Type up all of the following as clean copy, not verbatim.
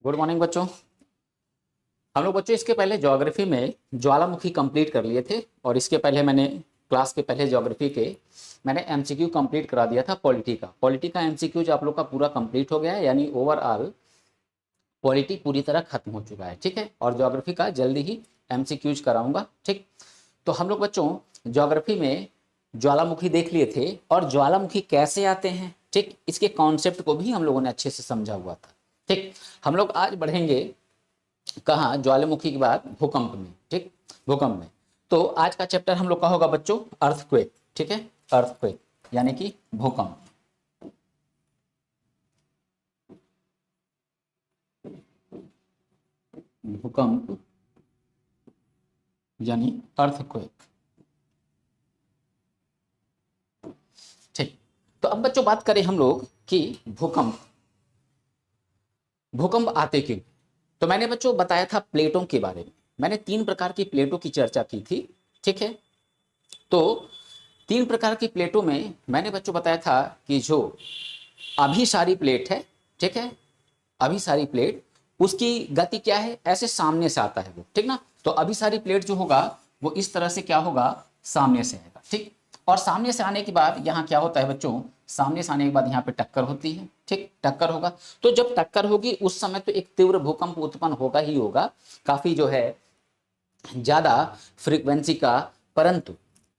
Good morning बच्चों। हम लोग बच्चों इसके पहले ज्योग्राफी में ज्वालामुखी कंप्लीट कर लिए थे और इसके पहले मैंने क्लास के पहले ज्योग्राफी के मैंने एमसीक्यू कंप्लीट करा दिया था पॉलिटी का एमसीक्यू जो आप लोग का पूरा कंप्लीट हो गया है, यानी ओवरऑल पॉलिटी पूरी तरह खत्म हो चुका है। ठीक है, और ज्योग्राफी का जल्दी ही एमसीक्यूज कराऊंगा। ठीक, तो हम लोग बच्चों ज्योग्राफी में ज्वालामुखी देख लिए थे और ज्वालामुखी कैसे आते हैं, ठीक, इसके कॉन्सेप्ट को भी हम लोगों ने अच्छे से समझा हुआ था। ठीक, हम लोग आज बढ़ेंगे कहाँ, ज्वालामुखी के बाद भूकंप में। ठीक, भूकंप में तो आज का चैप्टर हम लोग का होगा बच्चों अर्थक्वेक। ठीक है, अर्थक्वेक यानी कि भूकंप। भूकंप यानी अर्थक्वेक। ठीक, तो अब बच्चों बात करें हम लोग कि भूकंप भूकंप आते क्यों। तो मैंने बच्चों बताया था प्लेटों के बारे में। मैंने 3 प्रकार की प्लेटों की चर्चा की थी। ठीक है, तो 3 प्रकार की प्लेटों में मैंने बच्चों बताया था कि जो अभिसारी प्लेट है, ठीक है, अभिसारी प्लेट, उसकी गति क्या है, ऐसे सामने से आता है वो। ठीक ना, तो अभिसारी प्लेट जो होगा वो इस तरह से क्या होगा, सामने से आएगा। ठीक, और सामने से आने के बाद यहाँ क्या होता है बच्चों, सामने से आने के बाद यहाँ पे टक्कर होती है। ठीक, टक्कर होगा, तो जब टक्कर होगी उस समय तो एक तीव्र भूकंप उत्पन्न होगा ही होगा, काफी जो है ज्यादा फ्रीक्वेंसी का। परंतु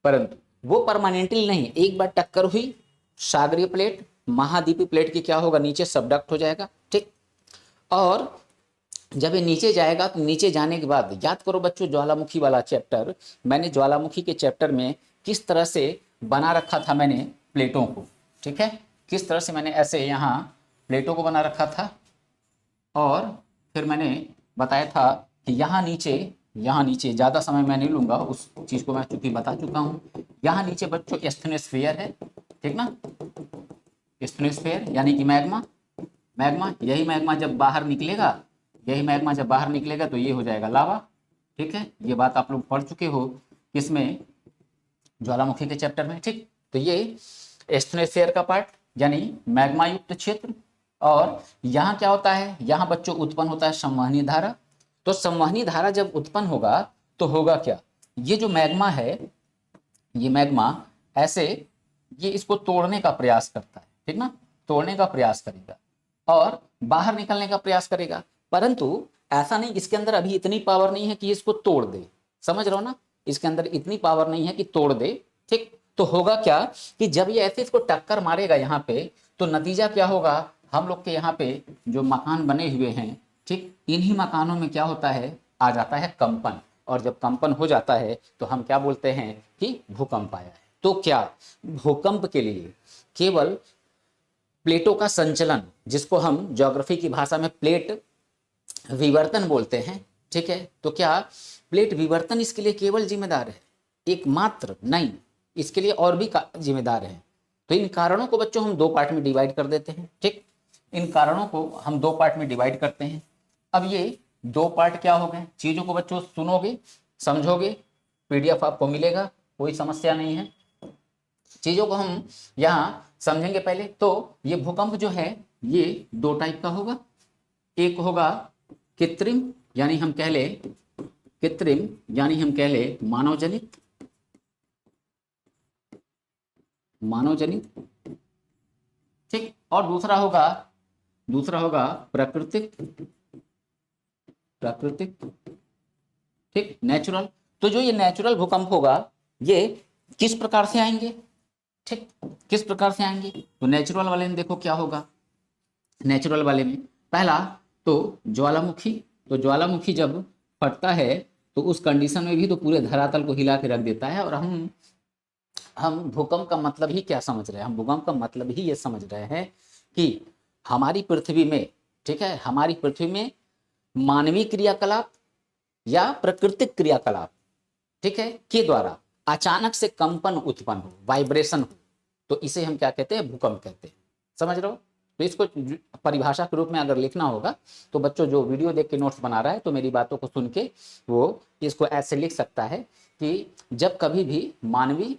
परंतु वो परमानेंटली नहीं, एक बार टक्कर हुई सागरीय प्लेट महाद्वीपीय प्लेट की क्या होगा, नीचे सबडक्ट हो जाएगा। ठीक, और जब ये नीचे जाएगा तो नीचे जाने के बाद याद करो बच्चों ज्वालामुखी वाला चैप्टर, मैंने ज्वालामुखी के चैप्टर में किस तरह से बना रखा था मैंने प्लेटों को। ठीक है, किस तरह से मैंने ऐसे यहाँ प्लेटों को बना रखा था, और फिर मैंने बताया था कि यहाँ नीचे ज़्यादा समय मैं नहीं लूँगा, उस चीज़ को मैं चूंकि बता चुका हूँ। यहाँ नीचे बच्चों एस्थेनोस्फीयर है। ठीक ना, एस्थेनोस्फीयर यानी कि मैग्मा। मैग्मा, यही मैग्मा जब बाहर निकलेगा, यही मैग्मा जब बाहर निकलेगा तो ये हो जाएगा लावा। ठीक है, ये बात आप लोग पढ़ चुके हो किसमें, ज्वालामुखी के चैप्टर में। ठीक, तो ये एस्थेनोस्फीयर का पार्ट यानी मैग्मा युक्त क्षेत्र। और यहाँ क्या होता है, यहाँ बच्चों उत्पन्न होता है संवहनी धारा। तो संवहनी धारा जब उत्पन्न होगा तो होगा क्या, ये जो मैग्मा है, ये मैग्मा ऐसे ये इसको तोड़ने का प्रयास करता है। ठीक ना, तोड़ने का प्रयास करेगा और बाहर निकलने का प्रयास करेगा, परंतु ऐसा नहीं, इसके अंदर अभी इतनी पावर नहीं है कि इसको तोड़ दे। समझ रहे हो ना, इसके अंदर इतनी पावर नहीं है कि तोड़ दे। ठीक, तो होगा क्या कि जब ये ऐसे इसको टक्कर मारेगा यहाँ पे, तो नतीजा क्या होगा, हम लोग के यहाँ पे जो मकान बने हुए हैं, ठीक, इन्हीं मकानों में क्या होता है, आ जाता है कंपन। और जब कंपन हो जाता है तो हम क्या बोलते हैं कि भूकंप आया है। तो क्या भूकंप के लिए केवल प्लेटों का संचलन, जिसको हम ज्योग्राफी की भाषा में प्लेट विवर्तन बोलते हैं, ठीक है, तो क्या प्लेट विवर्तन इसके लिए केवल जिम्मेदार है, एकमात्र नहीं, इसके लिए और भी जिम्मेदार है। तो इन कारणों को बच्चों हम 2 पार्ट में डिवाइड कर देते हैं। ठीक, इन कारणों को हम 2 पार्ट में डिवाइड करते हैं। अब ये 2 पार्ट क्या हो गए, चीजों को बच्चों सुनोगे समझोगे, पीडीएफ आपको मिलेगा, कोई समस्या नहीं है। चीजों को हम यहाँ समझेंगे पहले। तो ये भूकंप जो है ये 2 टाइप का होगा। एक होगा कृत्रिम यानी हम कह ले, कृत्रिम यानी हम कह ले मानव जनित, मानव जनित। ठीक, और दूसरा होगा प्राकृतिक, प्राकृतिक। ठीक, नेचुरल। तो जो ये नेचुरल भूकंप होगा ये किस प्रकार से आएंगे, ठीक, किस प्रकार से आएंगे, तो नेचुरल वाले में देखो क्या होगा। नेचुरल वाले में पहला तो ज्वालामुखी, तो ज्वालामुखी जब फटता है तो उस कंडीशन में भी तो पूरे धरातल को हिला के रख देता है। और हम भूकंप का मतलब ही क्या समझ रहे हैं, हम भूकंप का मतलब ही ये समझ रहे हैं कि हमारी पृथ्वी में, ठीक है, हमारी पृथ्वी में मानवीय क्रियाकलाप या प्राकृतिक क्रियाकलाप, ठीक है, के द्वारा अचानक से कंपन उत्पन्न हो, वाइब्रेशन हो, तो इसे हम क्या कहते हैं, भूकंप कहते हैं। समझ रहे हो, तो इसको परिभाषा के रूप में अगर लिखना होगा तो बच्चों जो वीडियो देख के नोट्स बना रहा है तो मेरी बातों को सुन के वो इसको ऐसे लिख सकता है कि जब कभी भी मानवीय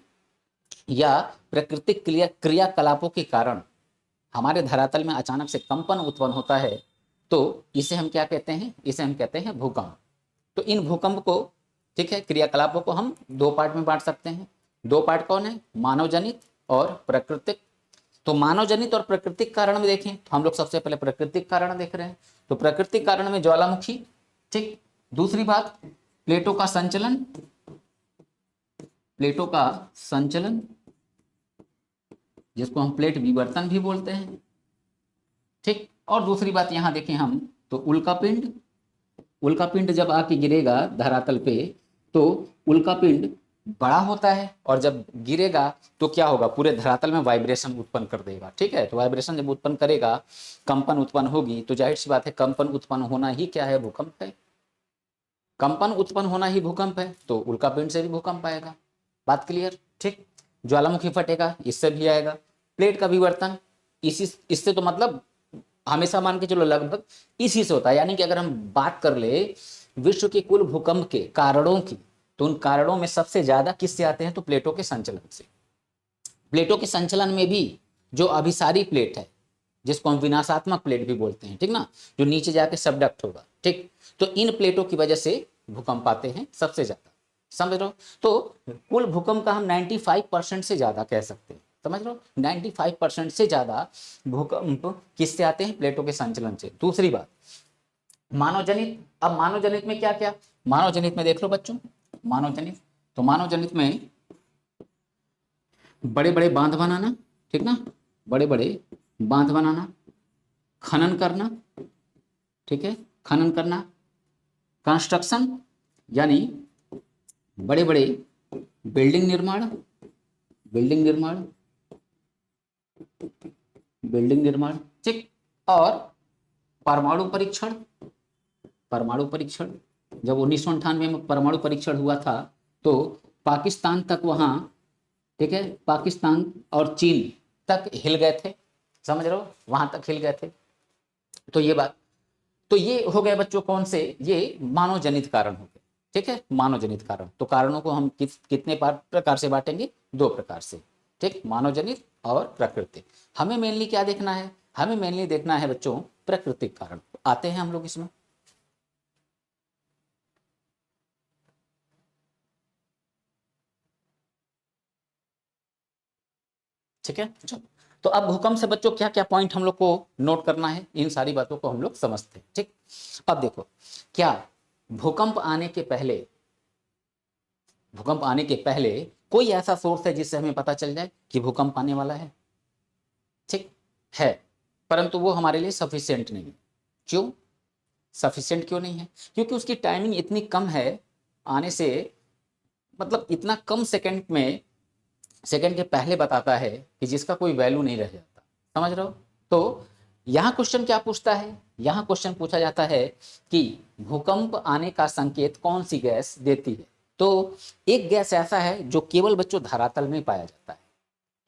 या प्राकृतिक क्रियाकलापों के कारण हमारे धरातल में अचानक से कंपन उत्पन्न होता है तो इसे हम क्या कहते हैं, इसे हम कहते हैं भूकंप। तो इन भूकंप को, ठीक है, क्रियाकलापों को हम दो पार्ट में बांट सकते हैं। दो पार्ट कौन है, मानव जनित और प्राकृतिक। तो मानव जनित और प्राकृतिक कारण में देखें तो हम लोग सबसे पहले प्राकृतिक कारण देख रहे हैं। तो प्राकृतिक कारण में ज्वालामुखी, ठीक। दूसरी बात, प्लेटों का संचलन, प्लेटों का संचलन जिसको हम प्लेट विवर्तन भी बोलते हैं, ठीक। और दूसरी बात यहां देखें हम तो उल्कापिंड, उल्कापिंड जब आके गिरेगा धरातल पे तो उल्कापिंड बड़ा होता है और जब गिरेगा तो क्या होगा, पूरे धरातल में वाइब्रेशन उत्पन्न कर देगा, ठीक है। तो वाइब्रेशन जब उत्पन्न करेगा, कंपन उत्पन्न होगी, तो जाहिर सी बात है कंपन उत्पन्न होना ही क्या है, भूकंप है। कंपन उत्पन्न होना ही भूकंप है, तो उल्कापिंड से भी भूकंप आएगा। बात क्लियर, ठीक। ज्वालामुखी फटेगा, इससे भी आएगा। प्लेट का विवर्तन, इससे तो मतलब हमेशा मान के चलो लगभग इसी से होता है। यानी कि अगर हम बात कर ले विश्व के कुल भूकंप के कारणों की, तो उन कारणों में सबसे ज्यादा किससे आते हैं, तो प्लेटों के संचलन से। प्लेटों के संचलन में भी जो अभिसारी प्लेट है, जिसको हम विनाशात्मक प्लेट भी बोलते हैं, ठीक ना, जो नीचे जाके सबडक्ट होगा, ठीक। तो इन प्लेटों की वजह से भूकंप आते हैं सबसे ज्यादा, समझ रहे हो। तो कुल भूकंप का हम 95% से ज्यादा कह सकते हैं, समझ लो 95% से ज्यादा भूकंप किससे आते हैं, प्लेटों के संचलन से। दूसरी बात, मानव जनित। अब मानव जनित में क्या क्या, मानव जनित में देख लो बच्चों, मानव जनित, तो मानव जनित में बड़े बड़े बांध बनाना, ठीक ना, बड़े बड़े बांध बनाना, खनन करना, ठीक है, खनन करना, कंस्ट्रक्शन यानी बड़े बड़े बिल्डिंग निर्माण, बिल्डिंग निर्माण, बिल्डिंग निर्माण, ठीक। और परमाणु परीक्षण, परमाणु परीक्षण, जब 1998 में परमाणु परीक्षण हुआ था तो पाकिस्तान तक वहां, ठीक है, पाकिस्तान और चीन तक हिल गए थे, समझ रहे हो, वहां तक हिल गए थे। तो ये बात, तो ये हो गए बच्चों कौन से, ये मानव जनित कारण हो गए, ठीक है, मानव जनित कारण। तो कारणों को हम कितने प्रकार से बांटेंगे, दो प्रकार से, ठीक, मानव जनित और प्राकृतिक। हमें मेनली क्या देखना है, हमें मेनली देखना है बच्चों प्राकृतिक कारण। आते हैं हम लोग इसमें, ठीक है। चलो, तो अब भूकंप से बच्चों क्या क्या पॉइंट हम लोग को नोट करना है, इन सारी बातों को हम लोग समझते हैं, ठीक। अब देखो, क्या भूकंप आने के पहले, भूकंप आने के पहले कोई ऐसा सोर्स है जिससे हमें पता चल जाए कि भूकंप आने वाला है, ठीक है, परंतु वो हमारे लिए सफिशिएंट नहीं है। क्यों सफिशिएंट क्यों नहीं है, क्योंकि उसकी टाइमिंग इतनी कम है आने से, मतलब इतना कम सेकंड में, सेकंड के पहले बताता है कि जिसका कोई वैल्यू नहीं रह जाता, समझ रहे हो। तो यहाँ क्वेश्चन क्या पूछता है, यहाँ क्वेश्चन पूछा जाता है कि भूकंप आने का संकेत कौन सी गैस देती है। तो एक गैस ऐसा है जो केवल बच्चों धरातल में पाया जाता है,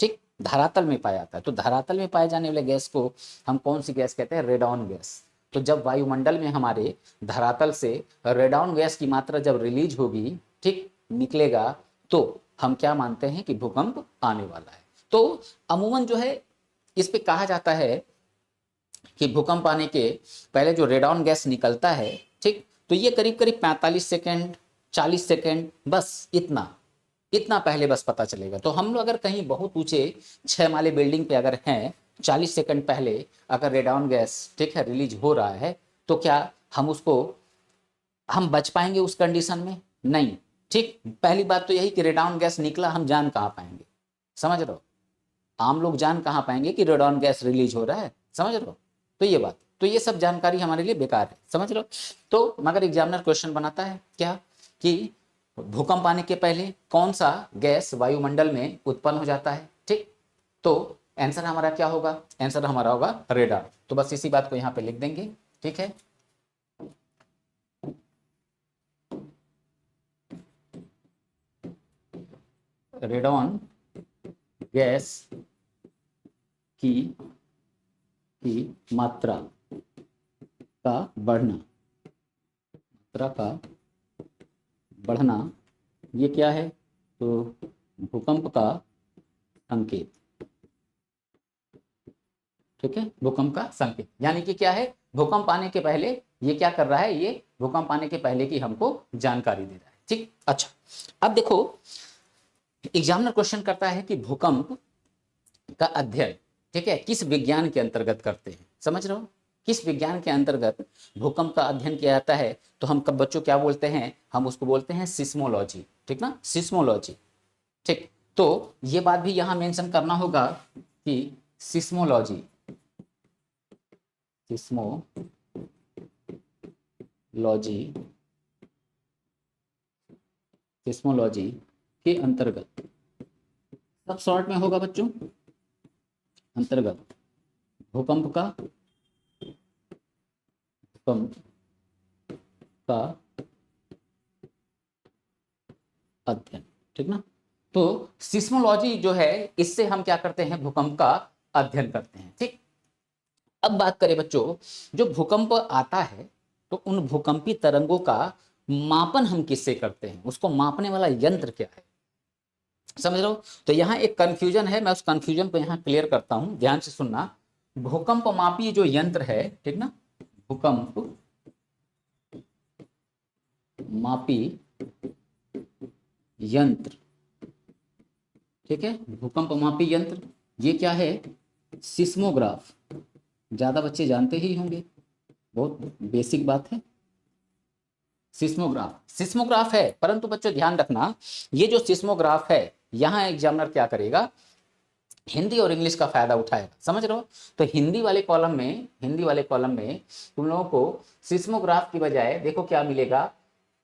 ठीक, धरातल में पाया जाता है। तो धरातल में पाए जाने वाले गैस को हम कौन सी गैस कहते हैं, रेडॉन गैस। तो जब वायुमंडल में हमारे धरातल से रेडॉन गैस की मात्रा जब रिलीज होगी, ठीक, निकलेगा, तो हम क्या मानते हैं कि भूकंप आने वाला है। तो अमूमन जो है इस पे कहा जाता है कि भूकंप आने के पहले जो रेडॉन गैस निकलता है, ठीक, तो ये करीब करीब 45 सेकेंड 40 सेकेंड, बस इतना इतना पहले बस पता चलेगा। तो हम लोग अगर कहीं बहुत ऊंचे 6 माले बिल्डिंग पे अगर हैं, 40 सेकंड पहले अगर रेडॉन गैस, ठीक है, रिलीज हो रहा है, तो क्या हम उसको, हम बच पाएंगे उस कंडीशन में, नहीं, ठीक। पहली बात तो यही कि रेडॉन गैस निकला, हम जान कहाँ पाएंगे, समझ रहे हो, आम लोग जान कहाँ पाएंगे कि रेडॉन गैस रिलीज हो रहा है, समझ रहे हो। तो ये बात, तो ये सब जानकारी हमारे लिए बेकार है, समझ रहे हो। तो मगर एग्जामिनर क्वेश्चन बनाता है क्या, कि भूकंप आने के पहले कौन सा गैस वायुमंडल में उत्पन्न हो जाता है, ठीक। तो आंसर हमारा क्या होगा, आंसर हमारा होगा रेडान। तो बस इसी बात को यहाँ पे लिख देंगे, ठीक है। रेडॉन गैस की मात्रा का बढ़ना, मात्रा का बढ़ना, ये क्या है, तो भूकंप का संकेत, ठीक है, भूकंप का संकेत। यानी कि क्या है, भूकंप आने के पहले ये क्या कर रहा है, ये भूकंप आने के पहले की हमको जानकारी दे रहा है। ठीक, अच्छा अब देखो एग्जामिनर क्वेश्चन करता है कि भूकंप का अध्ययन, ठीक है, किस विज्ञान के अंतर्गत करते हैं, समझ रहे हो, किस विज्ञान के अंतर्गत भूकंप का अध्ययन किया जाता है, तो हम कब बच्चों क्या बोलते हैं, हम उसको बोलते हैं सिस्मोलॉजी, ठीक ना, सिस्मोलॉजी। ठीक, तो ये बात भी यहां मेंशन करना होगा कि सिस्मोलॉजी, सिस्मोलॉजी, सिस्मोलॉजी के अंतर्गत, सब शॉर्ट में होगा बच्चों, अंतर्गत भूकंप का, भूकंप का अध्ययन, ठीक ना। तो सिस्मोलॉजी जो है इससे हम क्या करते हैं, भूकंप का अध्ययन करते हैं। ठीक, अब बात करें बच्चों, जो भूकंप आता है तो उन भूकंपी तरंगों का मापन हम किससे करते हैं, उसको मापने वाला यंत्र क्या है, समझ रहे हो। तो यहाँ एक कंफ्यूजन है, मैं उस कंफ्यूजन को यहाँ क्लियर करता हूं, ध्यान से सुनना। भूकंप मापी जो यंत्र है, ठीक ना, भूकंप मापी यंत्र, ठीक है, भूकंप मापी यंत्र, ये क्या है, सिस्मोग्राफ, ज्यादा बच्चे जानते ही होंगे, बहुत बेसिक बात है। सिस्मोग्राफ, सिस्मोग्राफ है, परंतु बच्चों ध्यान रखना, ये जो सिस्मोग्राफ है यहां एग्जामिनर क्या करेगा, हिंदी और इंग्लिश का फायदा उठाएगा, समझ रहे हो। तो हिंदी वाले कॉलम में, हिंदी वाले कॉलम में तुम लोगों को सिस्मोग्राफ की बजाय देखो क्या मिलेगा,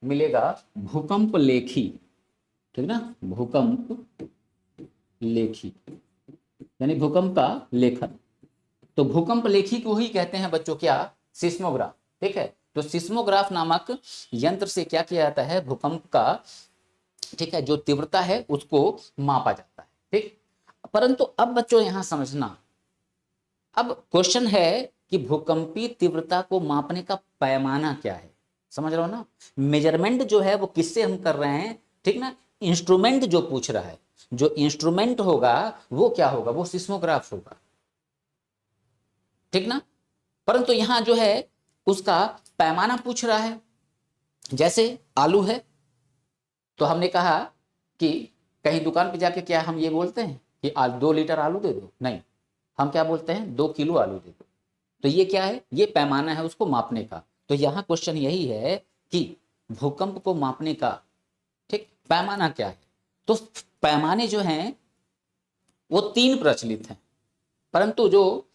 मिलेगा भूकंप लेखी, ठीक ना, भूकंप लेखी, यानी भूकंप का लेखन। तो भूकंप लेखी को ही कहते हैं बच्चों क्या, सिस्मोग्राफ, ठीक है। तो सिस्मोग्राफ नामक यंत्र से क्या किया जाता है, भूकंप का, ठीक है, जो तीव्रता है उसको मापा जाता है। ठीक, परंतु अब बच्चों यहां समझना, अब क्वेश्चन है कि भूकंपी तीव्रता को मापने का पैमाना क्या है, समझ रहे हो ना। मेजरमेंट जो है वो किससे हम कर रहे हैं, ठीक ना, इंस्ट्रूमेंट जो पूछ रहा है, जो इंस्ट्रूमेंट होगा वो क्या होगा, वो सिस्मोग्राफ होगा, ठीक ना। परंतु यहां जो है उसका पैमाना पूछ रहा है। जैसे आलू है तो हमने कहा कि कहीं दुकान पे जाके क्या हम ये बोलते हैं कि 2 लीटर आलू दे दो, नहीं, हम क्या बोलते हैं 2 किलो आलू दे दो। तो ये क्या है, ये पैमाना है उसको मापने का। तो यहाँ क्वेश्चन यही है कि भूकंप को मापने का, ठीक, पैमाना क्या है। तो पैमाने जो हैं वो 3 प्रचलित हैं, परंतु जो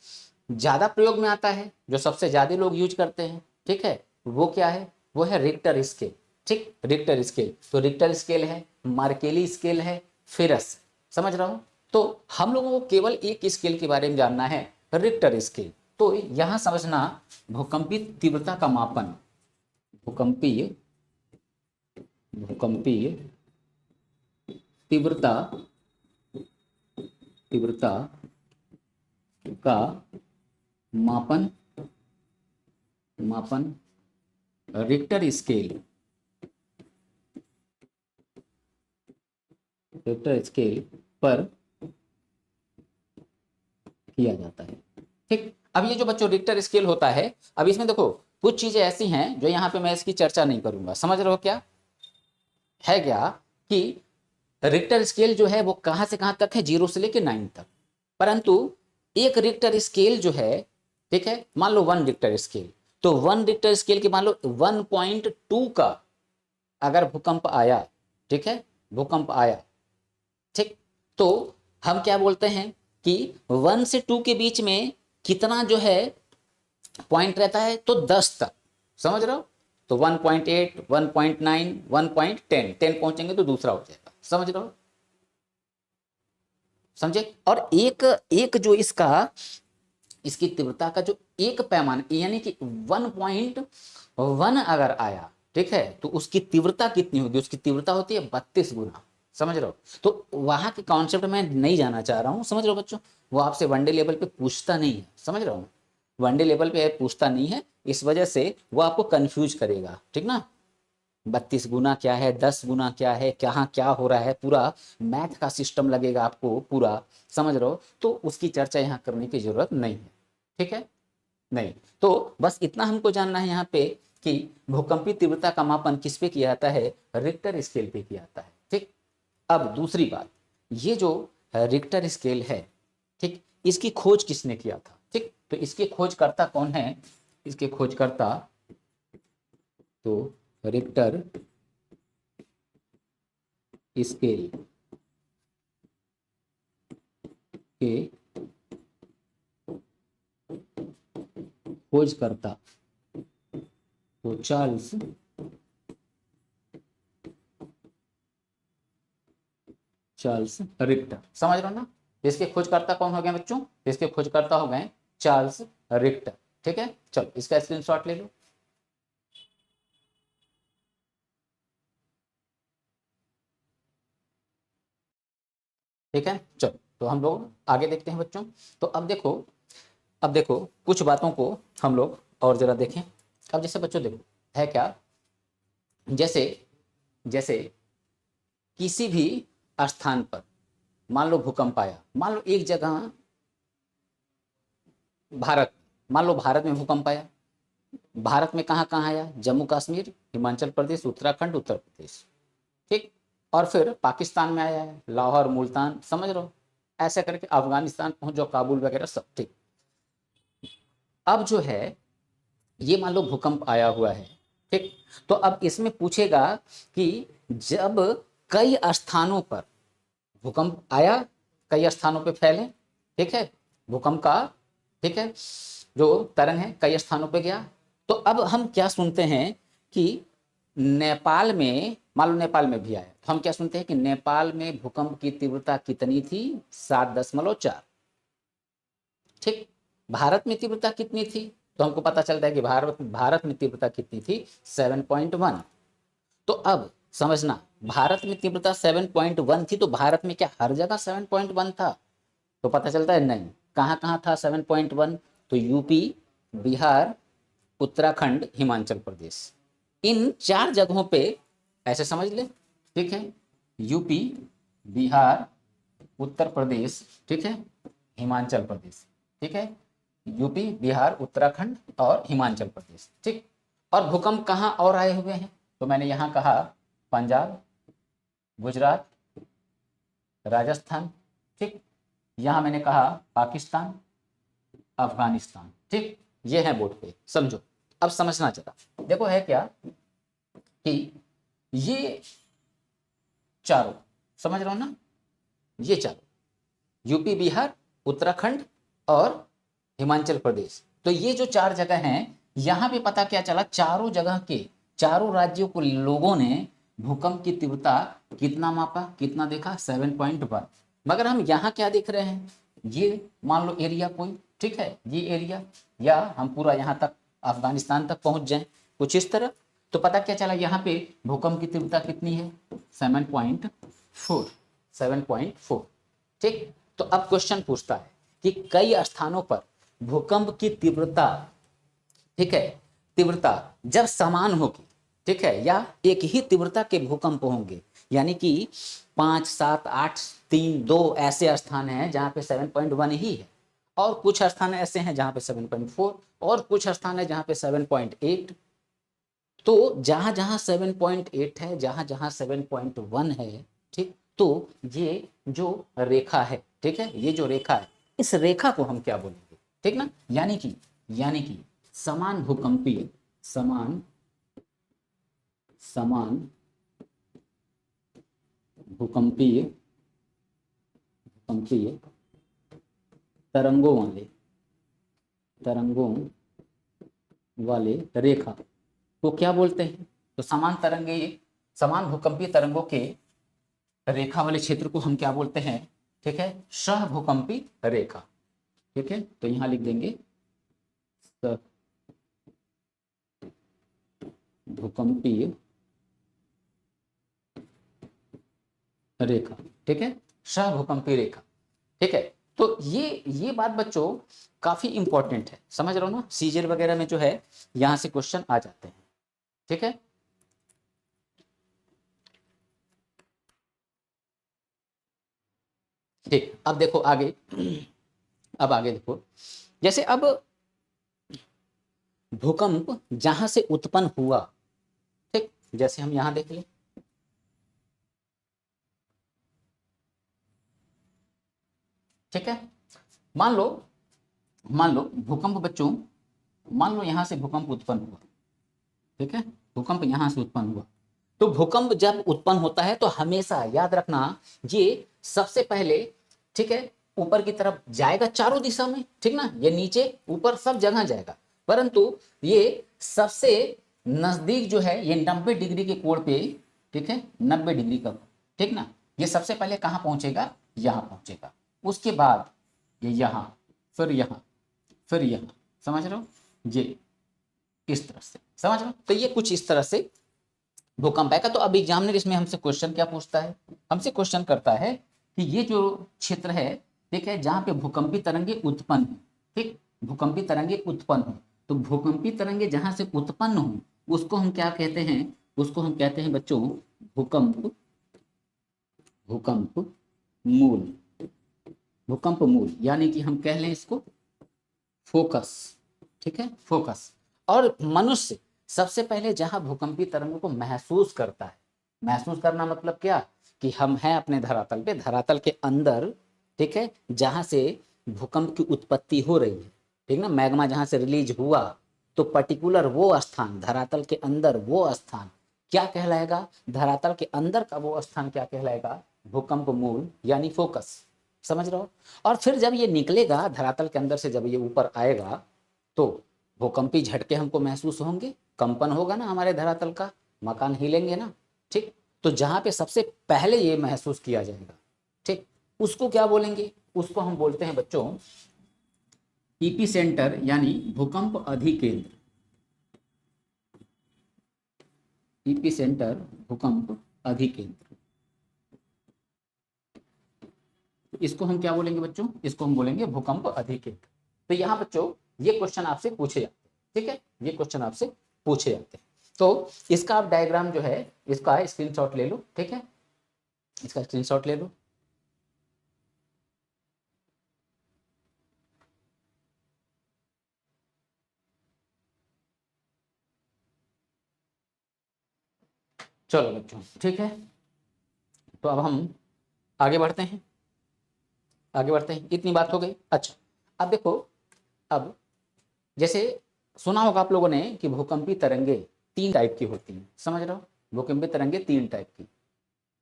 ज्यादा प्रयोग में आता है, जो सबसे ज्यादा लोग यूज करते हैं, ठीक है, वो क्या है, वो है रिक्टर स्केल। ठीक, रिक्टर स्केल, तो रिक्टर स्केल है, मार्केली स्केल है, फेरस, समझ रहा हूं। तो हम लोगों को केवल एक स्केल के बारे में जानना है, रिक्टर स्केल। तो यहां समझना, भूकंपी तीव्रता का मापन, भूकंपीय, भूकंपीय तीव्रता, तीव्रता का मापन, मापन रिक्टर स्केल, रिक्टर स्केल पर किया जाता है। ठीक, अब ये जो बच्चों रिक्टर स्केल होता है, अब इसमें देखो कुछ चीजें ऐसी हैं जो यहाँ पे मैं इसकी चर्चा नहीं करूंगा, समझ रहे हो क्या है, क्या कि रिक्टर स्केल जो है वो कहां से कहां तक है, 0 से लेकर 9 तक। परंतु एक रिक्टर स्केल जो है, ठीक है, मान लो 1 रिक्टर स्केल, तो 1 रिक्टर स्केल के मान लो 1.2 का अगर भूकंप आया, ठीक है, भूकंप आया, ठीक, तो हम क्या बोलते हैं कि 1 से 2 के बीच में कितना जो है पॉइंट रहता है, तो 10 तक, समझ रहे हो। तो 1.8, 1.9, 1.10, 10 पहुंचेंगे तो दूसरा हो जाएगा, समझ रहे हो, समझे। और एक एक जो इसका, इसकी तीव्रता का जो एक पैमाना, यानी कि 1.1 अगर आया, ठीक है, तो उसकी तीव्रता कितनी होगी, उसकी तीव्रता होती है 32 गुना, समझ रहे हो। तो वहां के कॉन्सेप्ट में नहीं जाना चाह रहा हूं, समझ रहे हो बच्चों, वो आपसे वनडे लेवल पे पूछता नहीं है, समझ रहे हो, वनडे लेवल पे पूछता नहीं है, इस वजह से वो आपको कंफ्यूज करेगा, ठीक ना। 32 गुना क्या है, 10 गुना क्या है, कहाँ क्या हो रहा है, पूरा मैथ का सिस्टम लगेगा आपको पूरा, समझ रहे हो। तो उसकी चर्चा यहाँ करने की जरूरत नहीं है, ठीक है। नहीं। तो बस इतना हमको जानना है यहाँ पे कि भूकंपीय तीव्रता का मापन किस पे किया जाता है, रिक्टर स्केल पे किया जाता है। ठीक, अब दूसरी बात, ये जो रिक्टर स्केल है, ठीक, इसकी खोज किसने किया था? ठीक, तो इसके खोजकर्ता कौन है? इसके खोजकर्ता तो रिक्टर स्केल के खोजकर्ता तो चार्ल्स रिक्टर। समझ रहे हो ना? इसके खोजकर्ता कौन हो गए बच्चों? इसके खोजकर्ता हो गए चार्ल्स रिक्टर। ठीक है, चलो इसका स्क्रीनशॉट ले लो। ठीक है, चलो तो हम लोग आगे देखते हैं बच्चों। तो अब देखो कुछ बातों को हम लोग और जरा देखें। अब जैसे बच्चों देखो है क्या, जैसे जैसे किसी भी स्थान पर मान लो भूकंप आया, मान लो एक जगह भारत, मान लो भारत में भूकंप आया। भारत में कहाँ कहाँ आया? जम्मू कश्मीर, हिमाचल प्रदेश, उत्तराखंड, उत्तर प्रदेश। ठीक, और फिर पाकिस्तान में आया है, लाहौर, मुल्तान, समझ रहे हो? ऐसे करके अफगानिस्तान पहुंच जाओ, काबुल वगैरह सब। ठीक, अब जो है ये मान लो भूकंप आया हुआ है। ठीक, तो अब इसमें पूछेगा कि जब कई स्थानों पर भूकंप आया, कई स्थानों पे फैले, ठीक है, भूकंप का, ठीक है, जो तरंग है कई स्थानों पे गया। तो अब हम क्या सुनते हैं कि नेपाल में, मान लो नेपाल में भी आया, तो हम क्या सुनते हैं कि नेपाल में भूकंप की तीव्रता कितनी थी? 7.4। ठीक, भारत में तीव्रता कितनी थी? तो हमको पता चलता है कि भारत में तीव्रता कितनी थी? 7.1। तो अब समझना, भारत में तीव्रता 7.1 थी, तो भारत में क्या हर जगह 7.1 था? तो पता चलता है नहीं। कहाँ कहाँ था 7.1? तो यूपी, बिहार, उत्तराखंड, हिमाचल प्रदेश, इन 4 जगहों पे ऐसे समझ ले। ठीक है, यूपी, बिहार, उत्तर प्रदेश, ठीक है, हिमाचल प्रदेश। ठीक है, यूपी, बिहार, उत्तराखंड और हिमाचल प्रदेश। ठीक, और भूकंप कहाँ और आए हुए हैं? तो मैंने यहाँ कहा पंजाब, गुजरात, राजस्थान। ठीक, यहाँ मैंने कहा पाकिस्तान, अफगानिस्तान। ठीक, ये है बोर्ड पे, समझो। अब समझना जरा, देखो है क्या कि ये चारों, समझ रहे हो ना, ये चारों यूपी, बिहार, उत्तराखंड और हिमाचल प्रदेश, तो ये जो 4 जगह हैं, यहाँ पे पता क्या चला, चारों जगह के चारों राज्यों को लोगों ने भूकंप की तीव्रता कितना मापा, कितना देखा? 7.1। मगर हम यहाँ क्या देख रहे हैं, ये मान लो एरिया कोई, ठीक है, ये एरिया, या हम पूरा यहाँ तक अफगानिस्तान तक पहुंच जाएं, कुछ इस तरह। तो पता क्या चला, यहाँ पे भूकंप की तीव्रता कितनी है? 7.4। 7.4। ठीक, तो अब क्वेश्चन पूछता है कि कई स्थानों पर भूकंप की तीव्रता, ठीक है, तीव्रता जब समान होगी, ठीक है, या एक ही तीव्रता के भूकंप होंगे, यानी कि 5, 7, 8, 3, 2 ऐसे स्थान हैं जहां पे 7.1 ही है, और कुछ स्थान ऐसे हैं जहां पे 7.4, और कुछ स्थान है जहां पे 7.8। तो जहां जहां 7.8 है, जहां जहां 7.1 है, ठीक, तो ये जो रेखा है, ठीक है, ये जो रेखा है, इस रेखा को हम क्या बोलेंगे? ठीक ना, यानी कि समान भूकंपीय, समान समान भूकंपीय भूकंपीय तरंगों वाले रेखा को क्या बोलते हैं? तो समान भूकंपीय तरंगों के रेखा वाले क्षेत्र को हम क्या बोलते हैं? ठीक है, सहभूकंपी रेखा। ठीक है, तो यहां लिख देंगे भूकंपीय रेखा। ठीक है, सहभूकंपीय रेखा। ठीक है, तो ये बात बच्चों काफी इंपॉर्टेंट है, समझ रहे हो ना, सीजल वगैरह में जो है यहां से क्वेश्चन आ जाते हैं। ठीक है, ठीक, अब देखो आगे। अब आगे देखो, जैसे अब भूकंप जहां से उत्पन्न हुआ, ठीक, जैसे हम यहां देख लें, ठीक है, मान लो भूकंप बच्चों, मान लो यहां से भूकंप उत्पन्न हुआ, ठीक है, भूकंप यहां से उत्पन्न हुआ। तो भूकंप जब उत्पन्न होता है तो हमेशा याद रखना, ये सबसे पहले, ठीक है, ऊपर की तरफ जाएगा चारों दिशा में, ठीक ना, ये नीचे ऊपर सब जगह जाएगा, परंतु ये सबसे नजदीक जो है ये 90 डिग्री के कोण पे, ठीक है, 90 डिग्री का, ठीक ना, ये सबसे पहले कहाँ पहुंचेगा, यहाँ पहुंचेगा, उसके बाद ये यहाँ, फिर यहाँ, फिर यहाँ, समझ रहे हो, ये इस तरह से, समझ रहे हो, तो ये कुछ इस तरह से भूकंप आएगा। तो अब एग्जामिनर इसमें हमसे क्वेश्चन क्या पूछता है, हमसे क्वेश्चन करता है कि ये जो क्षेत्र है, ठीक है, जहां पे भूकंपी तरंगे उत्पन्न हो, ठीक, भूकंपी तरंगे उत्पन्न हो, तो भूकंपी तरंगे जहां से उत्पन्न हो उसको हम क्या कहते हैं, उसको हम कहते हैं बच्चों भूकंप, भूकंप मूल, भूकंप मूल, यानी कि हम कह लें इसको फोकस, ठीक है, फोकस। और मनुष्य सबसे पहले जहां भूकंपी तरंगों को महसूस करता है, महसूस करना मतलब क्या, कि हम हैं अपने धरातल पे, धरातल के अंदर, ठीक है, जहां से भूकंप की उत्पत्ति हो रही है, ठीक ना, मैग्मा जहां से रिलीज हुआ, तो पर्टिकुलर वो स्थान, धरातल के अंदर वो स्थान क्या कहलाएगा, धरातल के अंदर का वो स्थान क्या कहलाएगा, भूकंप मूल यानी फोकस, समझ रहे हो। और फिर जब ये निकलेगा धरातल के अंदर से, जब ये ऊपर आएगा तो भूकंपी झटके हमको महसूस होंगे, कंपन होगा ना हमारे धरातल का, मकान हिलेंगे ना, ठीक, तो जहां पे सबसे पहले ये महसूस किया जाएगा, ठीक, उसको क्या बोलेंगे, उसको हम बोलते हैं बच्चों ईपी सेंटर यानी भूकंप अधिकेंद्र, ईपी सेंटर भूकंप अधिकेंद्र, इसको हम क्या बोलेंगे बच्चों, इसको हम बोलेंगे भूकंप अधिकेंद्र। तो यहाँ बच्चों ये क्वेश्चन आपसे पूछे जाते हैं, ठीक है, ये क्वेश्चन आपसे पूछे जाते हैं। तो इसका आप डायग्राम जो है इसका स्क्रीनशॉट ले लो, ठीक है, इसका स्क्रीनशॉट ले लो। चलो बच्चों, ठीक है, तो अब हम आगे बढ़ते हैं, आगे बढ़ते हैं, इतनी बात हो गई। अच्छा, अब देखो, अब जैसे सुना होगा आप लोगों ने कि भूकंपी तरंगे 3 टाइप की होती हैं, समझ रहे हो, भूकंपी तरंगे 3 टाइप की,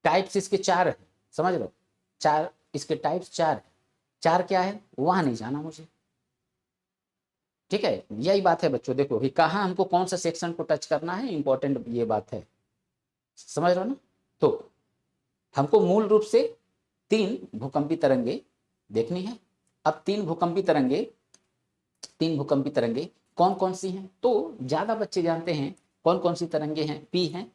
टाइप्स इसके 4 है, समझ रहे हो, 4 इसके टाइप्स 4 है, 4 क्या है वहां नहीं जाना मुझे, ठीक है, यही बात है बच्चों, देखो कि कहाँ हमको कौन सा सेक्शन को टच करना है, इंपॉर्टेंट ये बात है, समझ रहे हो ना। तो हमको मूल रूप से 3 भूकंपी तरंगे देखनी है। अब 3 भूकंपी तरंगे, 3 भूकंपी तरंगे कौन कौन सी हैं, तो ज्यादा बच्चे जानते हैं कौन कौन सी तरंगे हैं, पी है,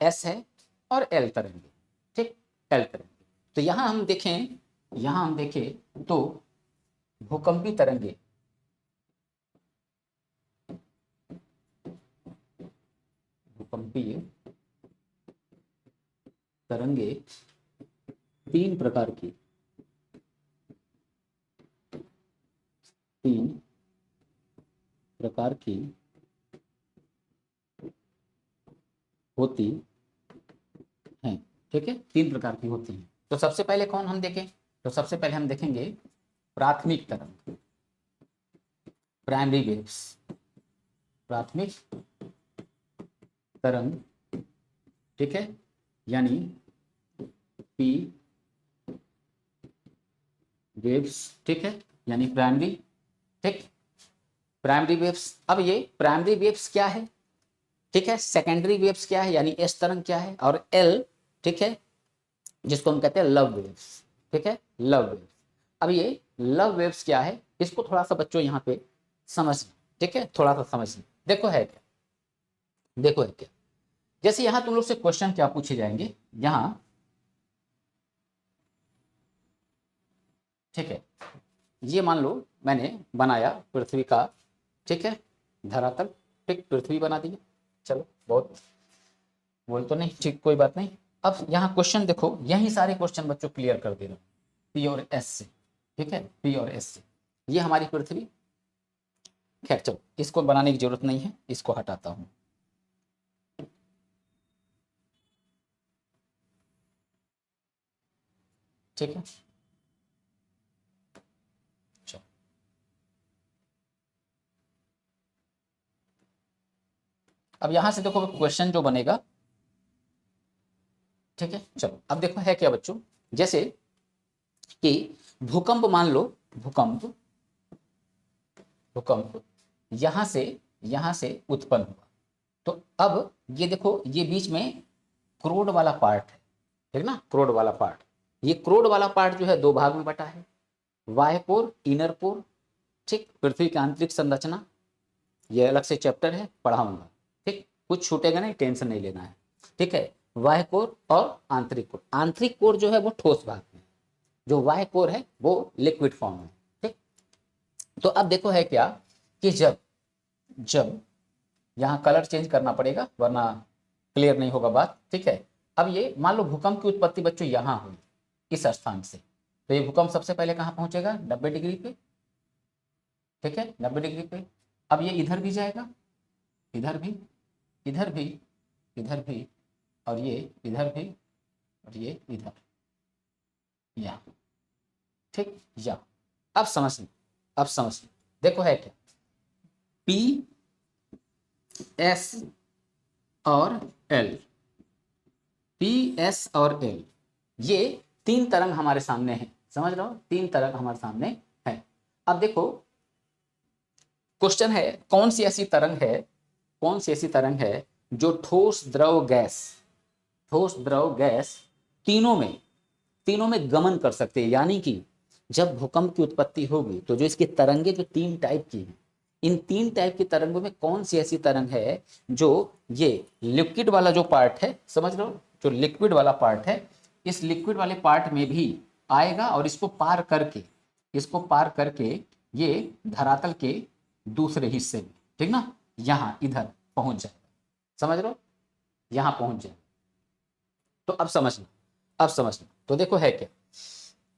एस है और एल तरंगे, ठीक, एल तरंगे। तो यहां हम देखें, यहां हम देखें तो भूकंपी तरंगे, भूकंपीय तरंगे 3 प्रकार की, 3 प्रकार की होती हैं, ठीक है, 3 प्रकार की होती हैं। तो सबसे पहले कौन हम देखें, तो सबसे पहले हम देखेंगे प्राथमिक तरंग, प्राइमरी वेव्स, प्राथमिक तरंग, ठीक है, यानी पी वेव्स, ठीक है, यानी प्राइमरी, ठीक, प्राइमरी वेव्स। अब ये प्राइमरी वेव्स क्या है, ठीक है, सेकेंडरी वेव्स क्या है यानी एस तरंग क्या है, और एल, ठीक है, जिसको हम कहते हैं लव वेव्स, ठीक है, लव वेव्स। अब ये लव वेव्स क्या है, इसको थोड़ा सा बच्चों यहाँ पे समझना, ठीक है, थोड़ा सा समझना, देखो है क्या, देखो है क्या, जैसे यहाँ तुम लोग से क्वेश्चन क्या पूछे जाएंगे, यहाँ, ठीक है, ये मान लो मैंने बनाया पृथ्वी का, ठीक है, धरातल, ठीक, पृथ्वी बना दिया, चलो बहुत बोल तो नहीं, ठीक, कोई बात नहीं। अब यहाँ क्वेश्चन देखो, यही सारे क्वेश्चन बच्चों क्लियर कर दे रहा हूँ पी और एस से, ठीक है, पी और एस से, ये हमारी पृथ्वी, खैर चलो, इसको बनाने की जरूरत नहीं है, इसको हटाता हूं। ठीक है, चलो अब यहां से देखो क्वेश्चन जो बनेगा। ठीक है, चलो अब देखो है क्या बच्चों, जैसे कि भूकंप मान लो, भूकंप भूकंप यहां से उत्पन्न हुआ। तो अब ये देखो, ये बीच में क्रोड वाला पार्ट है, ठीक ना, क्रोड वाला पार्ट। ये क्रोड वाला पार्ट जो है दो भाग में बटा है, बाह्य कोर, इनर कोर। ठीक, पृथ्वी की आंतरिक संरचना, ये अलग से चैप्टर है, पढ़ाऊंगा। ठीक, कुछ छूटेगा नहीं, टेंशन नहीं लेना है। ठीक है, बाह्य कोर और आंतरिक कोर। आंतरिक कोर जो है वो ठोस भाग में, जो बाह्य कोर है वो लिक्विड फॉर्म में। ठीक, तो अब देखो है क्या कि जब जब यहाँ कलर चेंज करना पड़ेगा वरना क्लियर नहीं होगा बात। ठीक है, अब ये मान लो भूकंप की उत्पत्ति बच्चों यहाँ हुई इस स्थान से, तो ये भूकंप सबसे पहले कहाँ पहुंचेगा, 90 डिग्री पे। ठीक है, 90 डिग्री पे। अब ये इधर भी जाएगा, इधर भी, इधर भी, इधर भी, और ये इधर भी, और ये इधर, यहाँ। ठीक, यहाँ। अब समझ लो, अब समझ लो, देखो है क्या, पी एस और एल, पी एस और एल, ये तीन तरंग हमारे सामने हैं। समझ रहे हो, तीन तरंग हमारे सामने है। अब देखो क्वेश्चन है, कौन सी ऐसी तरंग है, कौन सी ऐसी तरंग है जो ठोस द्रव गैस, ठोस द्रव गैस तीनों में गमन कर सकते हैं। यानी कि जब भूकंप की उत्पत्ति होगी तो जो इसकी तरंगे जो तीन टाइप की हैं, इन तीन टाइप की तरंगों में कौन सी ऐसी तरंग है जो ये लिक्विड वाला जो पार्ट है, समझ लो, जो लिक्विड वाला पार्ट है, इस लिक्विड वाले पार्ट में भी आएगा और इसको पार करके ये धरातल के दूसरे हिस्से में, ठीक ना, यहाँ इधर पहुंच जाएगा। समझ लो, यहाँ पहुंच जाएगा। तो अब समझना, अब समझना, तो देखो है क्या,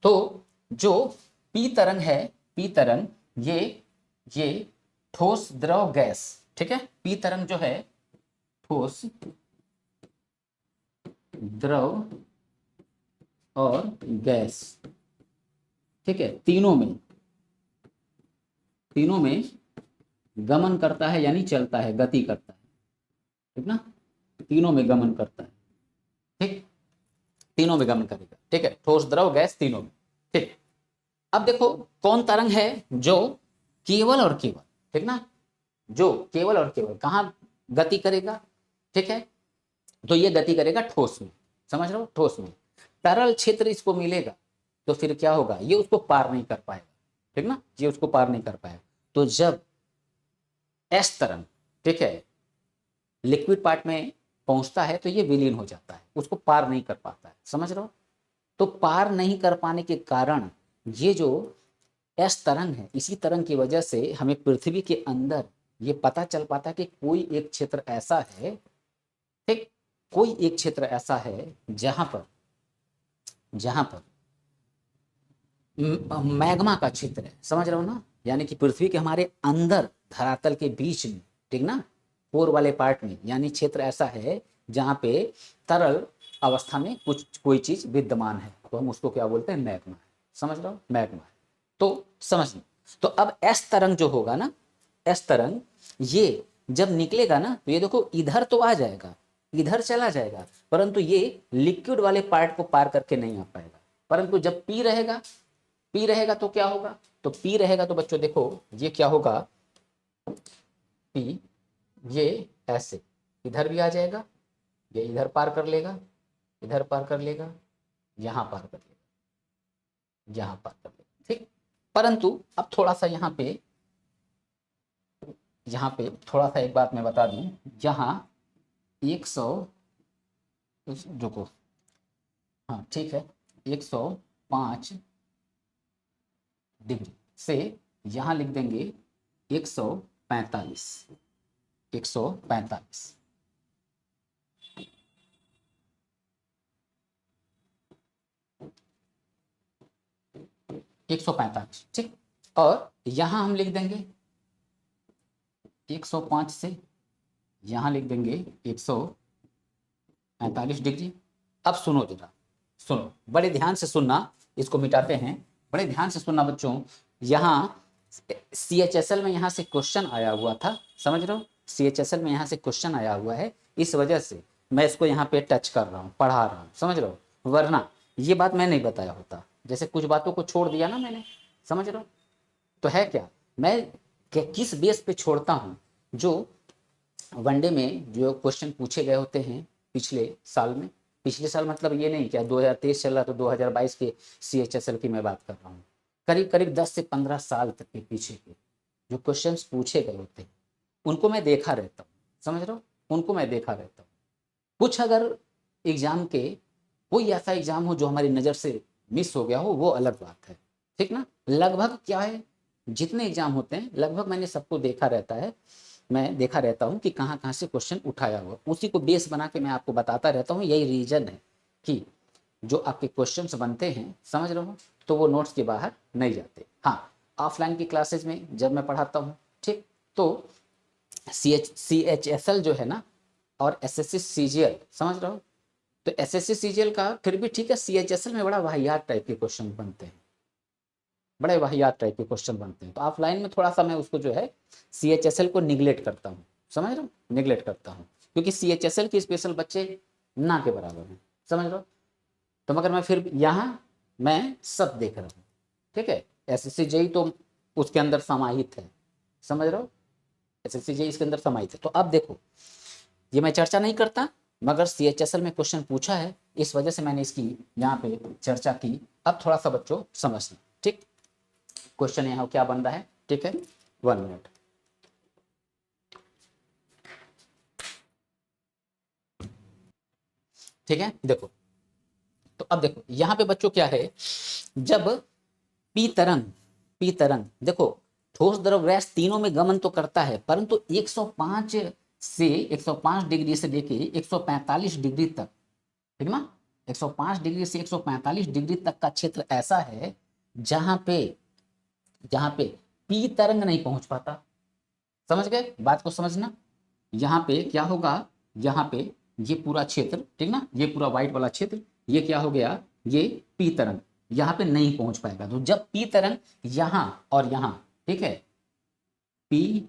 तो जो पी तरंग है, पी तरंग ये ठोस द्रव गैस, ठीक है, पी तरंग जो है ठोस द्रव और गैस, ठीक है, तीनों में गमन करता है, यानी चलता है, गति करता है, ठीक ना, तीनों में गमन करता है। ठीक, तीनों में गमन करेगा। ठीक है, ठोस द्रव गैस तीनों में। ठीक, अब देखो कौन तरंग है जो केवल और केवल, ठीक ना, जो केवल और केवल कहाँ गति करेगा। ठीक है, तो ये गति करेगा ठोस में। समझ रहे हो, ठोस में तरल क्षेत्र इसको मिलेगा, तो फिर क्या होगा, ये उसको पार नहीं कर पाएगा। ठीक ना, ये उसको पार नहीं कर पाएगा। तो जब एस तरंग, ठीक है, लिक्विड पार्ट में पहुंचता है तो ये विलीन हो जाता है, उसको पार नहीं कर पाता है। समझ रहे हो, तो पार नहीं कर पाने के कारण ये जो एस तरंग है, इसी तरंग की वजह से हमें पृथ्वी के अंदर ये पता चल पाता है कि कोई एक क्षेत्र ऐसा है, ठीक, कोई एक क्षेत्र ऐसा है जहां पर मैग्मा का क्षेत्र है। समझ रहे हो ना, यानी कि पृथ्वी के हमारे अंदर धरातल के बीच में, ठीक ना, कोर वाले पार्ट में, यानी क्षेत्र ऐसा है जहां पे तरल अवस्था में कुछ कोई चीज विद्यमान है, तो हम उसको क्या बोलते हैं, मैग्मा है। समझ रहे हो, मैग्मा है। तो समझ लो, तो अब एस तरंग जो होगा ना, एस तरंग ये जब निकलेगा ना, तो ये देखो इधर तो आ जाएगा, इधर चला जाएगा, परंतु ये लिक्विड वाले पार्ट को पार करके नहीं आ पाएगा। परंतु जब पी रहेगा तो क्या होगा, तो पी रहेगा तो बच्चों देखो ये क्या होगा, पी ये ऐसे इधर भी आ जाएगा, ये इधर पार कर लेगा, इधर पार कर लेगा, यहां पार कर लेगा, यहां पार कर लेगा। ठीक, परंतु अब थोड़ा सा यहाँ पे थोड़ा सा एक बात मैं बता दूं, यहाँ 100, रुको, हाँ ठीक है, 105 डिग्री से यहाँ लिख देंगे 145, 145, 145। ठीक, और यहाँ हम लिख देंगे 105 से यहाँ लिख देंगे 145 डिग्री। अब सुनो जरा, सुनो बड़े ध्यान से सुनना, इसको मिटाते हैं, बड़े ध्यान से सुनना बच्चों। यहाँ CHSL में यहाँ से क्वेश्चन आया हुआ था, समझ रहे हो, CHSL में यहाँ से क्वेश्चन आया हुआ है, इस वजह से मैं इसको यहाँ पे टच कर रहा हूँ, पढ़ा रहा हूँ, समझ रहे हो, वरना ये बात मैं नहीं बताया होता, जैसे कुछ बातों को छोड़ दिया ना मैंने, समझ रहे हो। तो है क्या, मैं किस बेस पे छोड़ता हूँ, जो वनडे में जो क्वेश्चन पूछे गए होते हैं पिछले साल में, पिछले साल मतलब ये नहीं क्या 2023 चल रहा तो 2022 के CHSL की मैं बात कर रहा हूँ, करीब करीब 10 से 15 साल तक के पीछे के जो क्वेश्चंस पूछे गए होते हैं उनको मैं देखा रहता हूँ, समझ रहे हो, उनको मैं देखा रहता हूँ। कुछ अगर एग्जाम के कोई ऐसा एग्जाम हो जो हमारी नज़र से मिस हो गया हो वो अलग बात है, ठीक ना। लगभग क्या है, जितने एग्जाम होते हैं लगभग मैंने सबको देखा रहता है, मैं देखा रहता हूँ कि कहाँ कहाँ से क्वेश्चन उठाया हुआ, उसी को बेस बना के मैं आपको बताता रहता हूँ। यही रीजन है कि जो आपके क्वेश्चंस बनते हैं, समझ रहे हो, तो वो नोट्स के बाहर नहीं जाते। हाँ, ऑफलाइन की क्लासेज में जब मैं पढ़ाता हूँ, ठीक, तो CHSL जो है ना और SSC CGL, समझ रहे हो, तो SSC CGL का फिर भी ठीक है, CHSL में बड़ा वाहियात टाइप के क्वेश्चन बनते हैं, बड़े वाहियात टाइप के क्वेश्चन बनते हैं। तो ऑफलाइन में थोड़ा सा मैं उसको जो है CHSL को निगलेक्ट करता हूँ, समझ रहे हो, निगलेक्ट करता हूँ, क्योंकि CHSL के स्पेशल बच्चे ना के बराबर हैं, समझ रहे हो। तो मगर मैं फिर यहाँ मैं सब देख रहा हूँ, ठीक है। SSC JEE तो उसके अंदर समाहित है, समझ रहे हो, SSC JEE इसके अंदर समाहित है। तो अब देखो, ये मैं चर्चा नहीं करता, मगर CHSL में क्वेश्चन पूछा है, इस वजह से मैंने इसकी यहाँ पे चर्चा की। अब थोड़ा सा बच्चों समझना, ठीक, क्वेश्चन यहाँ क्या बन रहा है, ठीक है, 1 मिनट। ठीक है, देखो, तो अब देखो यहाँ पे बच्चों क्या है, जब पी तरंग देखो, ठोस द्रव गैस तीनों में गमन तो करता है, परंतु 105 से 105 डिग्री से लेके 145 डिग्री तक, ठीक ना, 105 डिग्री से 145 डिग्री तक का क्षेत्र ऐसा है जहां पे पी तरंग नहीं पहुंच पाता। समझ गए बात को, समझना, यहाँ पे क्या होगा, यहाँ पे ये पूरा क्षेत्र, ठीक ना, ये पूरा व्हाइट वाला क्षेत्र, ये क्या हो गया, ये पी तरंग यहाँ पे नहीं पहुंच पाएगा। तो जब पी तरंग यहाँ और यहाँ, ठीक है, पी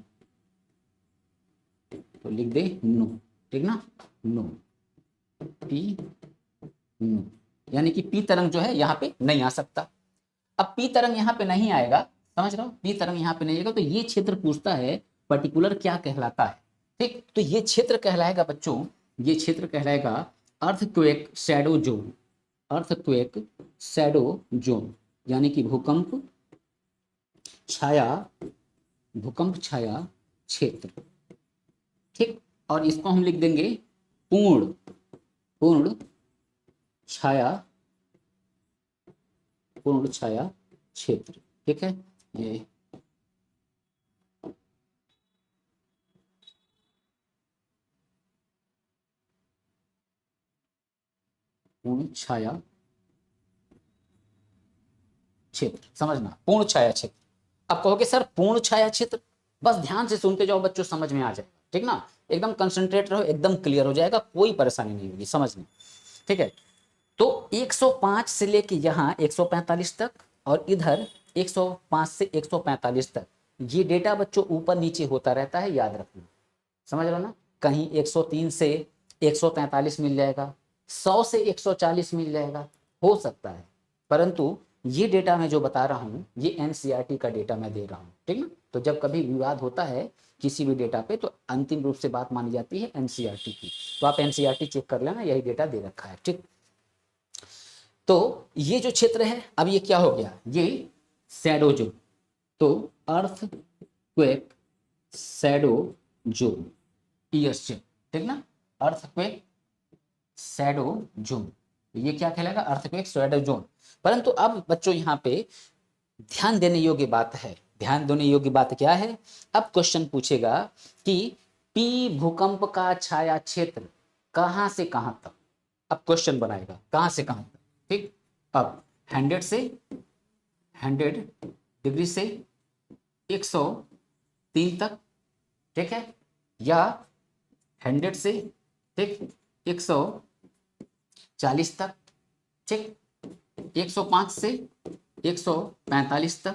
तो लिख दे नो, ठीक ना, नो, पी नो, यानी कि पी तरंग जो है यहाँ पे नहीं आ सकता। अब पी तरंग यहाँ पे नहीं आएगा, समझ रहे हो, पी तरंग यहाँ पे नहीं आएगा, तो ये क्षेत्र पूछता है पर्टिकुलर क्या कहलाता है, ठीक, तो ये क्षेत्र कहलाएगा बच्चों, ये क्षेत्र कहलाएगा earthquake shadow zone, earthquake shadow zone, यानी कि छाया भूकंप छाया क्षेत्र, ठीक। और इसको हम लिख देंगे पूर्ण पूर्ण छाया पूर्ण छाया क्षेत्र, ठीक है, ये पूर्ण छाया क्षेत्र, समझना, पूर्ण छाया क्षेत्र। अब कहोगे सर पूर्ण छाया क्षेत्र, बस ध्यान से सुनते जाओ बच्चों, समझ में आ जाएगा, ठीक ना, एकदम कंसंट्रेट रहो, एकदम क्लियर हो जाएगा, कोई परेशानी नहीं होगी समझने, ठीक है। तो 105 से लेके यहाँ 145 तक और इधर 105 से 145 तक, ये डेटा बच्चों ऊपर नीचे होता रहता है, याद रखना, समझ लो ना, कहीं 103 से 143 मिल जाएगा, 100 से 140 मिल जाएगा, हो सकता है, परंतु ये डेटा मैं जो बता रहा हूँ ये NCERT का डेटा मैं दे रहा हूँ, ठीक ना। तो जब कभी विवाद होता है किसी भी डेटा पे तो अंतिम रूप से बात मानी जाती है NCERT की, तो आप NCERT चेक कर लेना, यही डेटा दे रखा है, ठीक। तो ये जो क्षेत्र है, अब ये क्या हो गया, ये शैडो जोन, तो अर्थ क्वेक शैडो जोन, ESJ, ठीक ना, अर्थक्वेक शैडो जोन, ये क्या कहलाएगा, अर्थक्वेक शैडो जोन। परंतु अब बच्चों यहाँ पे ध्यान देने योग्य बात है, ध्यान देने योग्य बात क्या है, अब क्वेश्चन पूछेगा कि पी भूकंप का छाया क्षेत्र कहां से कहां तक, अब क्वेश्चन बनाएगा कहां से कहां तक, ठीक। अब 100 डिग्री से 103 तक, ठीक है, या 100 से ठीक 140 तक, ठीक 105 से 145 तक,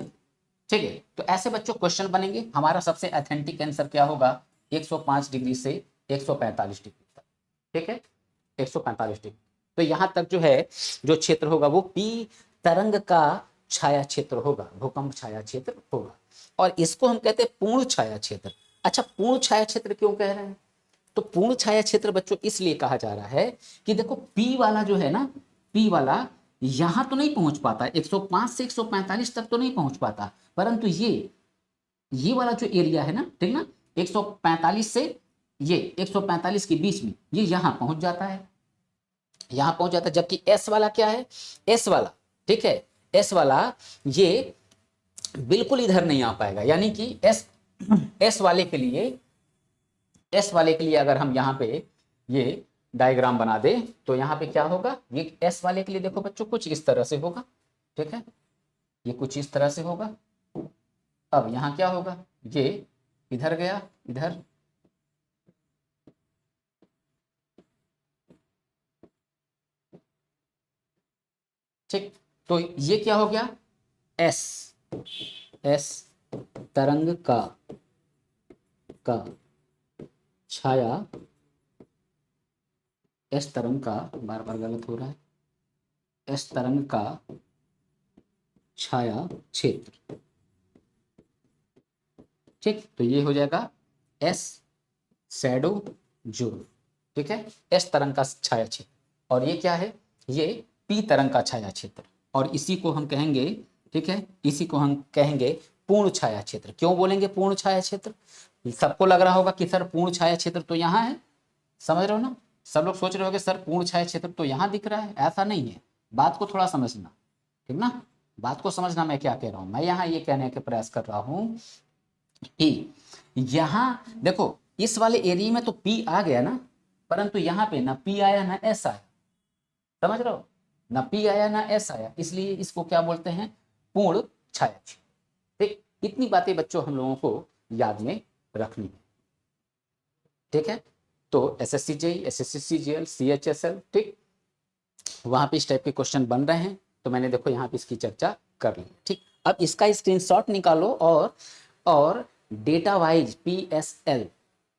ठीक है। तो ऐसे बच्चों क्वेश्चन बनेंगे। हमारा सबसे ऑथेंटिक आंसर क्या होगा, 105 डिग्री से 145 डिग्री तक, ठीक है, 145 डिग्री। तो यहां तक जो है जो क्षेत्र होगा वो पी तरंग का छाया क्षेत्र होगा, भूकंप छाया क्षेत्र होगा, और इसको हम कहते हैं पूर्ण छाया क्षेत्र। अच्छा, पूर्ण छाया क्षेत्र क्यों कह रहे हैं, तो पूर्ण छाया क्षेत्र बच्चों इसलिए कहा जा रहा है कि देखो पी वाला जो है ना, पी वाला यहां तो नहीं पहुंच पाता, 105 से 145 तक तो नहीं पहुंच पाता, परंतु ये वाला जो एरिया है ना, ठीक ना, 145 से ये 145 के बीच में ये यहां पहुंच जाता है, यहां पहुंच जाता है। जबकि एस वाला क्या है, एस वाला, ठीक है, एस वाला ये बिल्कुल इधर नहीं आ पाएगा, यानी कि एस वाले के लिए, एस वाले के लिए अगर हम यहाँ पे ये डायग्राम बना दे तो यहाँ पे क्या होगा, ये एस वाले के लिए देखो बच्चों कुछ इस तरह से होगा, ठीक है, ये कुछ इस तरह से होगा। अब यहाँ क्या होगा, ये इधर गया, इधर, ठीक, तो ये क्या हो गया, एस, एस तरंग का छाया, एस तरंग का, बार बार गलत हो रहा है, एस तरंग का छाया क्षेत्र, ठीक, तो ये हो जाएगा एस शैडो जोन, ठीक है, एस तरंग का छाया क्षेत्र। और ये क्या है, ये पी तरंग का छाया क्षेत्र, और इसी को हम कहेंगे, ठीक है, इसी को हम कहेंगे पूर्ण छाया क्षेत्र। क्यों बोलेंगे पूर्ण छाया क्षेत्र, सबको लग रहा होगा कि सर पूर्ण छाया क्षेत्र तो यहाँ है, समझ रहे हो ना, सब लोग सोच रहे हो कि सर पूर्ण छाया क्षेत्र तो यहाँ दिख रहा है, ऐसा नहीं है, बात को थोड़ा समझना, ठीक ना, बात को समझना। मैं क्या कह रहा हूँ, मैं यहाँ ये कहने का प्रयास कर रहा हूँ कि यहाँ देखो इस वाले एरिया में तो पी आ गया ना, परंतु यहाँ पे ना पी आया ना एस आया, समझ रहे हो, ना पी आया ना एस आया, इसलिए इसको क्या बोलते हैं, पूर्ण छाया क्षेत्र। ठीक, इतनी बातें बच्चों हम लोगों को याद में रखनी है, ठीक है। तो SSC JE, SSC CGL, CHSL, ठीक, वहां पे इस टाइप के क्वेश्चन बन रहे हैं, तो मैंने देखो यहाँ पे इसकी चर्चा कर ली, ठीक। अब इसका स्क्रीनशॉट निकालो और डेटा वाइज पीएसएल,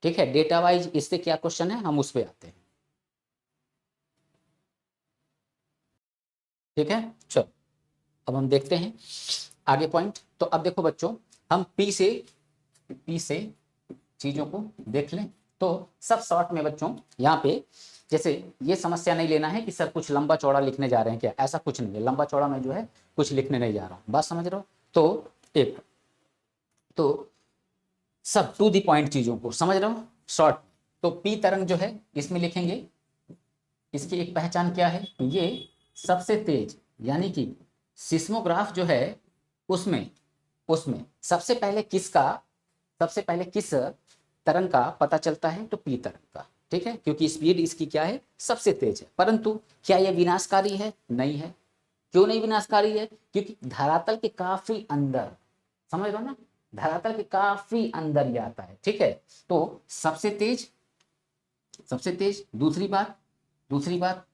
ठीक है, डेटा वाइज इससे क्या क्वेश्चन है हम उस पे आते हैं, ठीक है। चलो अब हम देखते हैं आगे पॉइंट। तो अब देखो बच्चों, हम पी से चीजों को देख लें। तो सब शॉर्ट में बच्चों यहाँ पे जैसे ये समस्या नहीं लेना है कि सर कुछ लंबा चौड़ा लिखने जा रहे हैं क्या, ऐसा कुछ नहीं है, लंबा चौड़ा मैं जो है कुछ लिखने नहीं जा रहा हूँ, बात समझ रहे हो। तो एक तो सब टू दी पॉइंट चीजों को समझ रहे हो शॉर्ट। तो पी तरंग जो है इसमें लिखेंगे, इसकी एक पहचान क्या है, ये सबसे तेज, यानी कि सिस्मोग्राफ जो है उसमें उसमें सबसे पहले किस तरंग का पता चलता है, तो पी तरंग का, ठीक है, क्योंकि स्पीड इसकी क्या है, सबसे तेज है। परंतु क्या यह विनाशकारी है, नहीं है। क्यों नहीं विनाशकारी है, क्योंकि धरातल के काफी अंदर, समझ लो ना, धरातल के काफी अंदर ये आता है, ठीक है। तो सबसे तेज दूसरी बात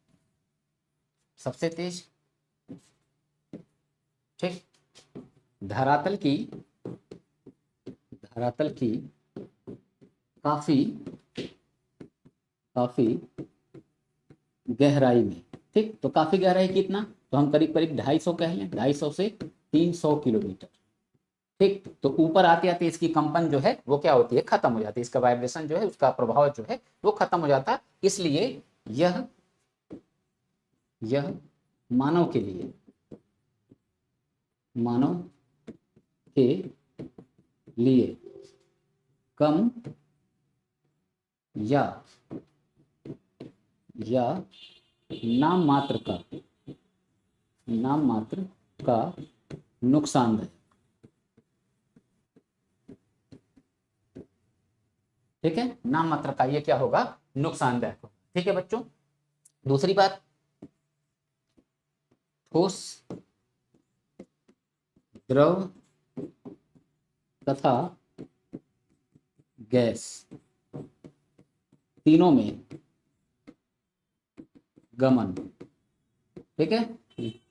सबसे तेज, ठीक, धरातल की काफी काफी गहराई में, ठीक, तो काफी गहराई कितना, तो हम करीब करीब 250 कह लें, 250 से 300 किलोमीटर, ठीक। तो ऊपर आते आते इसकी कंपन जो है वो क्या होती है, खत्म हो जाती है, इसका वाइब्रेशन जो है, उसका प्रभाव जो है वो खत्म हो जाता है। इसलिए यह मानव के लिए कम या नाम मात्र का नुकसानदायक, ठीक है, नाम मात्र का ये क्या होगा, नुकसानदायक होगा, ठीक है बच्चों। दूसरी बात, ठोस, द्रव तथा गैस, तीनों में गमन। ठीक है,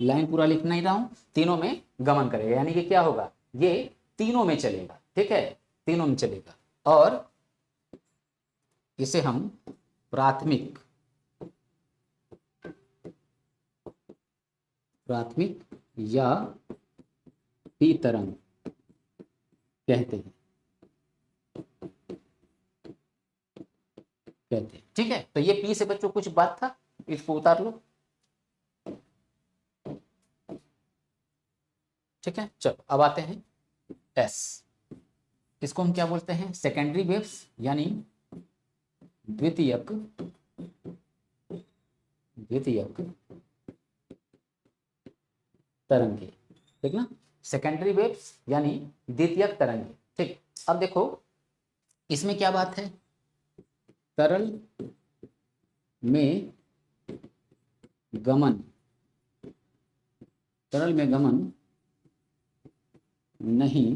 लाइन पूरा लिख नहीं रहा हूं, तीनों में गमन करेगा, यानी कि क्या होगा, ये तीनों में चलेगा। ठीक है, तीनों में चलेगा। और इसे हम प्राथमिक या पी तरंग कहते हैं। ठीक है, तो ये पी से बच्चों कुछ बात था, इसको उतार लो। ठीक है, चलो अब आते हैं एस। इसको हम क्या बोलते हैं, सेकेंडरी वेव्स, यानी द्वितीयक तरंगे। ठीक ना, सेकेंडरी वेव्स यानी द्वितीयक तरंगे। ठीक, अब देखो इसमें क्या बात है, तरल में गमन नहीं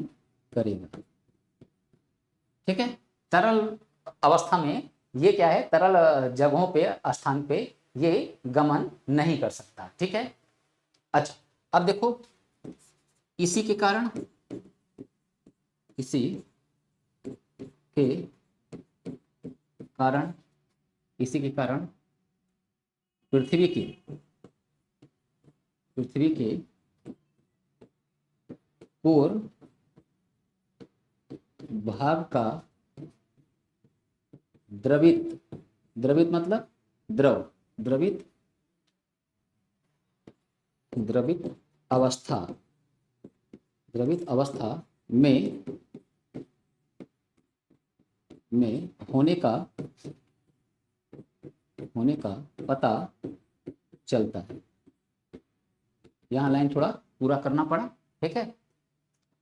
करेगा। ठीक है, तरल अवस्था में ये क्या है, तरल जगहों पे, स्थान पे ये गमन नहीं कर सकता। ठीक है, अच्छा अब देखो इसी के कारण पृथ्वी के कोर भाग का द्रवित मतलब द्रवित अवस्था में होने का पता चलता है। यहाँ लाइन थोड़ा पूरा करना पड़ा। ठीक है,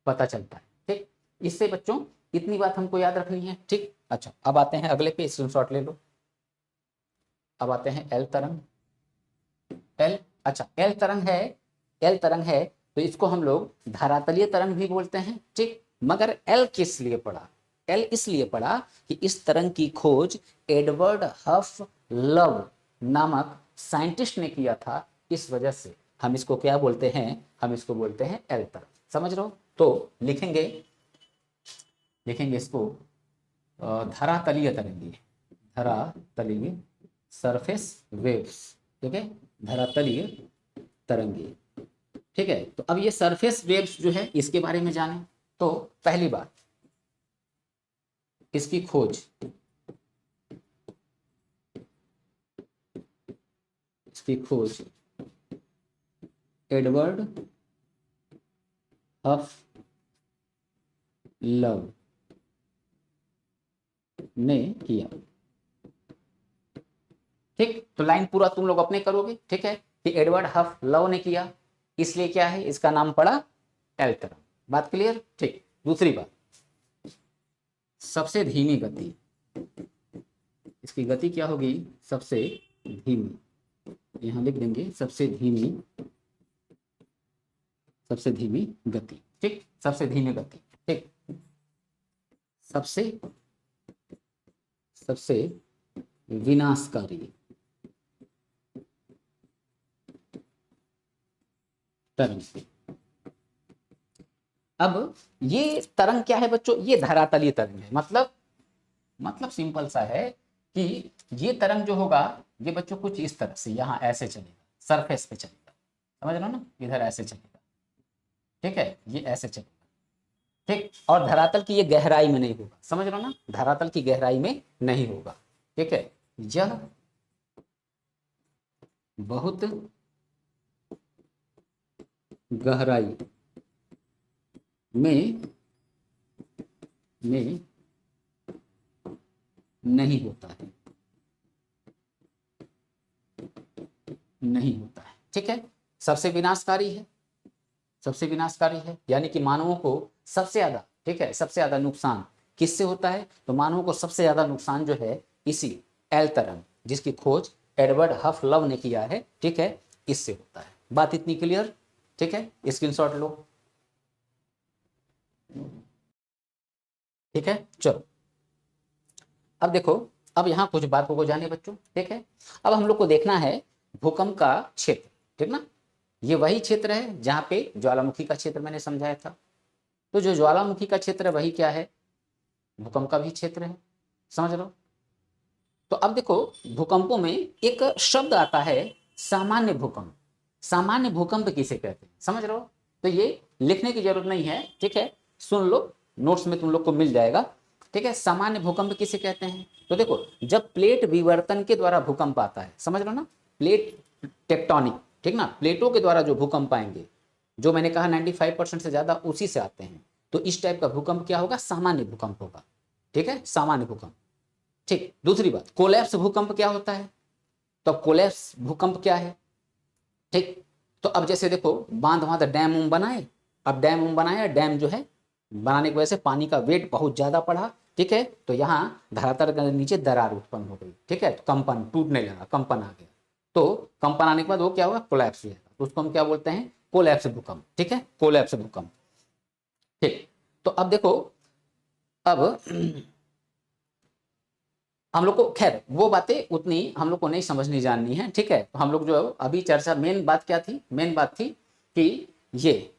पता चलता है। ठीक, इससे बच्चों इतनी बात हमको याद रखनी है। ठीक, अच्छा अब आते हैं अगले पे, स्क्रीनशॉट ले लो। अब आते हैं एल तरंग। एल, अच्छा एल तरंग है तो इसको हम लोग धरातलीय तरंग भी बोलते हैं। ठीक, मगर एल किस लिए पड़ा, एल इसलिए पड़ा कि इस तरंग की खोज एडवर्ड हफ लव नामक साइंटिस्ट ने किया था। इस वजह से हम इसको क्या बोलते हैं, हम इसको बोलते हैं एल तरंग। समझ रहे हो, तो लिखेंगे इसको धरातलीय सरफेस वेव्स। ठीक है, धरातलीय तरंगे। ठीक है, तो अब ये सरफेस वेव्स जो है इसके बारे में जाने, तो पहली बात इसकी खोज एडवर्ड हफ लव ने किया। ठीक, तो लाइन पूरा तुम लोग अपने करोगे। ठीक है, कि एडवर्ड हफ लव ने किया, इसलिए क्या है, इसका नाम पड़ा एल तरंग। बात क्लियर। ठीक, दूसरी बात, सबसे धीमी गति, इसकी गति क्या होगी, सबसे धीमी, यहां लिख देंगे सबसे धीमी गति। ठीक, सबसे धीमी गति। ठीक, सबसे विनाशकारी तरंग। अब ये तरंग क्या है बच्चों, ये धरातलीय तरंग है। मतलब सिंपल सा है कि ये तरंग जो होगा, ये बच्चों कुछ इस तरह से यहाँ ऐसे चलेगा, सरफेस पे चलेगा। समझ रहे हो ना, इधर ऐसे चलेगा। ठीक है, ये ऐसे चलेगा। ठीक, और धरातल की ये गहराई में नहीं होगा। समझ रहे हो ना, धरातल की गहराई में नहीं होगा। ठीक है, यह बहुत गहराई में नहीं होता है। ठीक है, सबसे विनाशकारी है, यानी कि मानवों को सबसे ज्यादा, ठीक है, सबसे ज्यादा नुकसान किससे होता है, तो मानवों को सबसे ज्यादा नुकसान जो है इसी एल तरंग, जिसकी खोज एडवर्ड हफ लव ने किया है। ठीक है, इससे होता है। बात इतनी क्लियर। ठीक है, स्क्रीनशॉट लो। ठीक है, चलो अब देखो, अब यहाँ कुछ बातों को जाने बच्चों, ठीक है। अब हम लोग को देखना है भूकंप का क्षेत्र, ठीक ना। ये वही क्षेत्र है जहाँ पे ज्वालामुखी का क्षेत्र मैंने समझाया था। तो जो ज्वालामुखी का क्षेत्र है वही क्या है, भूकंप का भी क्षेत्र है, समझ रहे हो। तो अब देखो, भूकंपों में एक शब्द आता है सामान्य भूकंप। सामान्य भूकंप किसे कहते हैं, समझ रहे हो। तो ये लिखने की जरूरत नहीं है, ठीक है, सुन लो, नोट्स में तुम लोग को मिल जाएगा, ठीक है। सामान्य भूकंप किसे कहते हैं, तो देखो, जब प्लेट विवर्तन के द्वारा भूकंप आता है, समझ लो ना, प्लेट टेक्टोनिक, ठीक ना, प्लेटों के द्वारा जो भूकंप आएंगे, जो मैंने कहा 95% से ज्यादा उसी से आते हैं, तो इस टाइप का भूकंप क्या होगा, सामान्य भूकंप होगा, ठीक है, सामान्य भूकंप। ठीक, दूसरी बात, कोलैप्स भूकंप क्या होता है, तो कोलैप्स भूकंप क्या है, ठीक। तो अब जैसे देखो, बांध बांध डैम उम बनाए, अब डैम उम बनाया, डैम जो है बनाने की वजह से पानी का वेट बहुत ज्यादा बढ़ा, ठीक है, तो यहाँ धरातल के नीचे दरार उत्पन्न हो गई, ठीक है, तो कंपन टूटने लगा, कंपन आ गया, तो कंपन आने के बाद वो क्या होगा, कोलैप्स हो जाएगा, तो उसको हम क्या बोलते हैं, कोलैप्स भूकंप, ठीक है, कोलैप्स भूकंप। ठीक, तो अब देखो, अब हम लोग को खैर वो बातें उतनी हम लोग को नहीं समझनी जाननी है, ठीक है। तो हम लोग जो अभी चर्चा, मेन बात क्या थी, मेन बात थी कि ये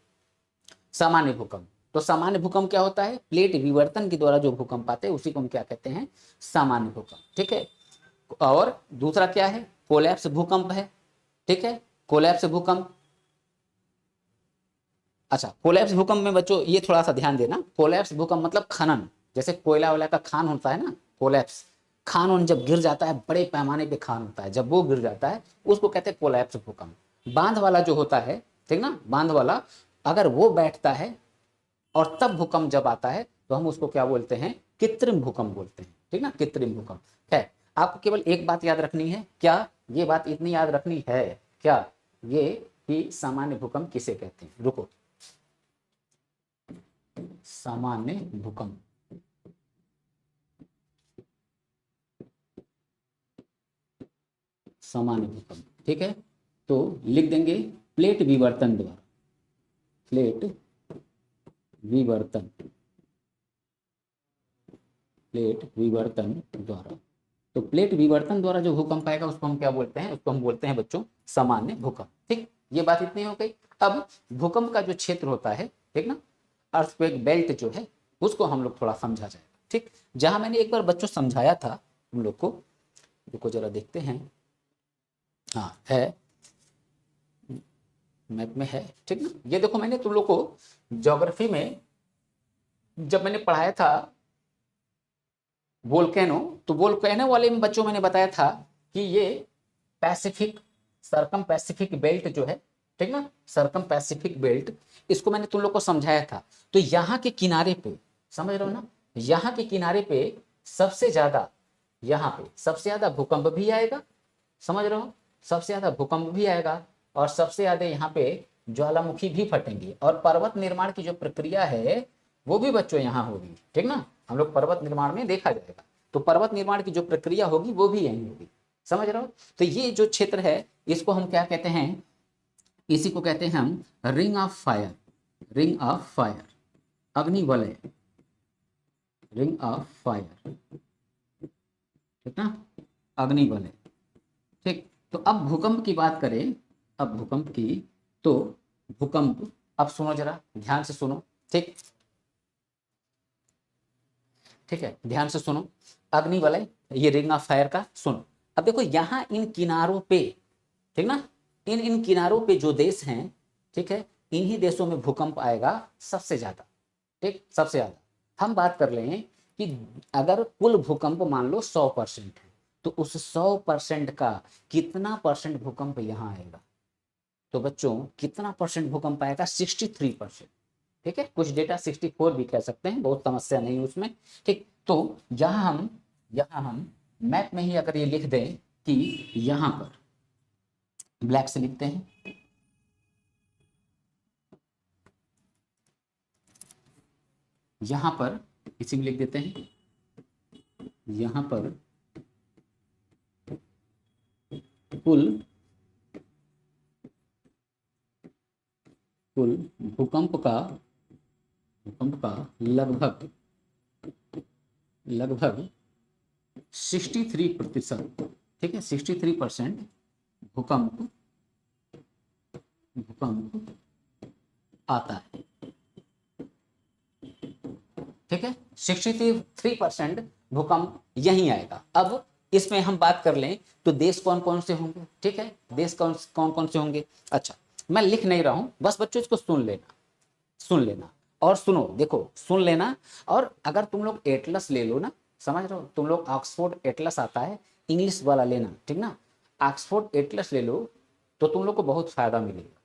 सामान्य भूकंप। तो सामान्य भूकंप क्या होता है, प्लेट विवर्तन के द्वारा जो भूकंप आते हैं उसी को हम क्या कहते हैं, सामान्य भूकंप, ठीक है। और दूसरा क्या है, कोलैप्स भूकंप है, ठीक है, कोलैप्स भूकंप। अच्छा, कोलैप्स भूकंप में बच्चों ये थोड़ा सा ध्यान देना, कोलैप्स भूकंप मतलब खनन, जैसे कोयला वाला का खान होता है ना, कोलैप्स, खान उन जब गिर जाता है, बड़े पैमाने पे खान होता है, जब वो गिर जाता है उसको कहते हैं कोलैप्स भूकंप। बांध वाला जो होता है, ठीक ना, बांध वाला अगर वो बैठता है और तब भूकंप जब आता है तो हम उसको क्या बोलते हैं, कृत्रिम भूकंप बोलते हैं, ठीक ना, कृत्रिम भूकंप है। आपको केवल एक बात याद रखनी है, क्या, ये बात इतनी याद रखनी है, क्या, ये कि सामान्य भूकंप किसे कहते हैं, रुको, सामान्य भूकंप, सामान्य भूकंप, ठीक है। तो लिख देंगे प्लेट विवर्तन द्वारा, प्लेट विवर्तन, प्लेट विवर्तन द्वारा। तो प्लेट विवर्तन द्वारा जो भूकंप आएगा उसको हम क्या बोलते हैं, उसको हम बोलते हैं बच्चों सामान्य भूकंप, ठीक। ये बात इतनी हो गई। अब भूकंप का जो क्षेत्र होता है, ठीक ना, अर्थक्वेक बेल्ट जो है उसको हम लोग थोड़ा समझा जाएगा, ठीक। जहां मैंने एक बार बच्चों समझाया था हम लोग को, रुको जरा देखते हैं, हाँ है, मैप में है, ठीक ना। ये देखो, मैंने तुम लोग को ज्योग्राफी में जब मैंने पढ़ाया था वोल्केनो, तो वोल्केनो वाले में बच्चों मैंने बताया था कि ये पैसिफिक, सरकम पैसिफिक बेल्ट जो है, ठीक ना, सरकम पैसिफिक बेल्ट, इसको मैंने तुम लोग को समझाया था। तो यहाँ के किनारे पे, समझ रहे हो ना, यहाँ के किनारे पे सबसे ज्यादा, यहाँ पे सबसे ज्यादा भूकंप भी आएगा, समझ रहे हो, सबसे ज्यादा भूकंप भी आएगा, और सबसे ज्यादा यहाँ पे ज्वालामुखी भी फटेंगी, और पर्वत निर्माण की जो प्रक्रिया है वो भी बच्चों यहाँ होगी, ठीक ना, हम लोग पर्वत निर्माण में देखा जाएगा, तो पर्वत निर्माण की जो प्रक्रिया होगी वो भी यहीं होगी, समझ रहे हो। तो ये जो क्षेत्र है इसको हम क्या कहते हैं, इसी को कहते हैं हम ring of fire, ring of fire, अग्नि वलय, रिंग ऑफ फायर, ठीक ना, अग्नि वलय, ठीक। तो अब भूकंप की बात करें, अब भूकंप की, तो भूकंप, अब सुनो जरा ध्यान से सुनो, ठीक, ठीक है, ध्यान से सुनो, अग्नि वलय, ये रिंग ऑफ फायर का सुनो। अब देखो यहाँ इन किनारों पे, ठीक ना, इन इन किनारों पे जो देश हैं, ठीक है, इन्हीं देशों में भूकंप आएगा सबसे ज्यादा, ठीक, सबसे ज्यादा। हम बात कर लें कि अगर कुल भूकंप मान लो 100% है, तो उस 100% का कितना परसेंट भूकंप यहाँ आएगा, तो बच्चों कितना परसेंट भूकंप आएगा, 63%, ठीक है, कुछ डेटा 64 भी कह सकते हैं, बहुत समस्या नहीं उसमें, ठीक। तो यहाँ हम मैप में ही अगर ये लिख दें कि यहाँ पर, ब्लैक से लिखते हैं, यहाँ पर इसी में लिख देते हैं, यहाँ पर कुल कुल भूकंप का लगभग लगभग 63%, ठीक है, 63% भूकंप भूकंप आता है, ठीक है, 63% भूकंप यहीं आएगा। अब इसमें हम बात कर लें तो देश कौन कौन से होंगे, ठीक है, देश कौन कौन से होंगे। अच्छा, मैं लिख नहीं रहा हूं, बस बच्चों इसको सुन लेना और सुनो, देखो सुन लेना। और अगर तुम लोग एटलस ले लो ना, समझ रहे हो, तुम लोग ऑक्सफोर्ड एटलस आता है, इंग्लिश वाला लेना, ठीक ना, ऑक्सफोर्ड एटलस ले लो तो तुम लोग को बहुत फायदा मिलेगा,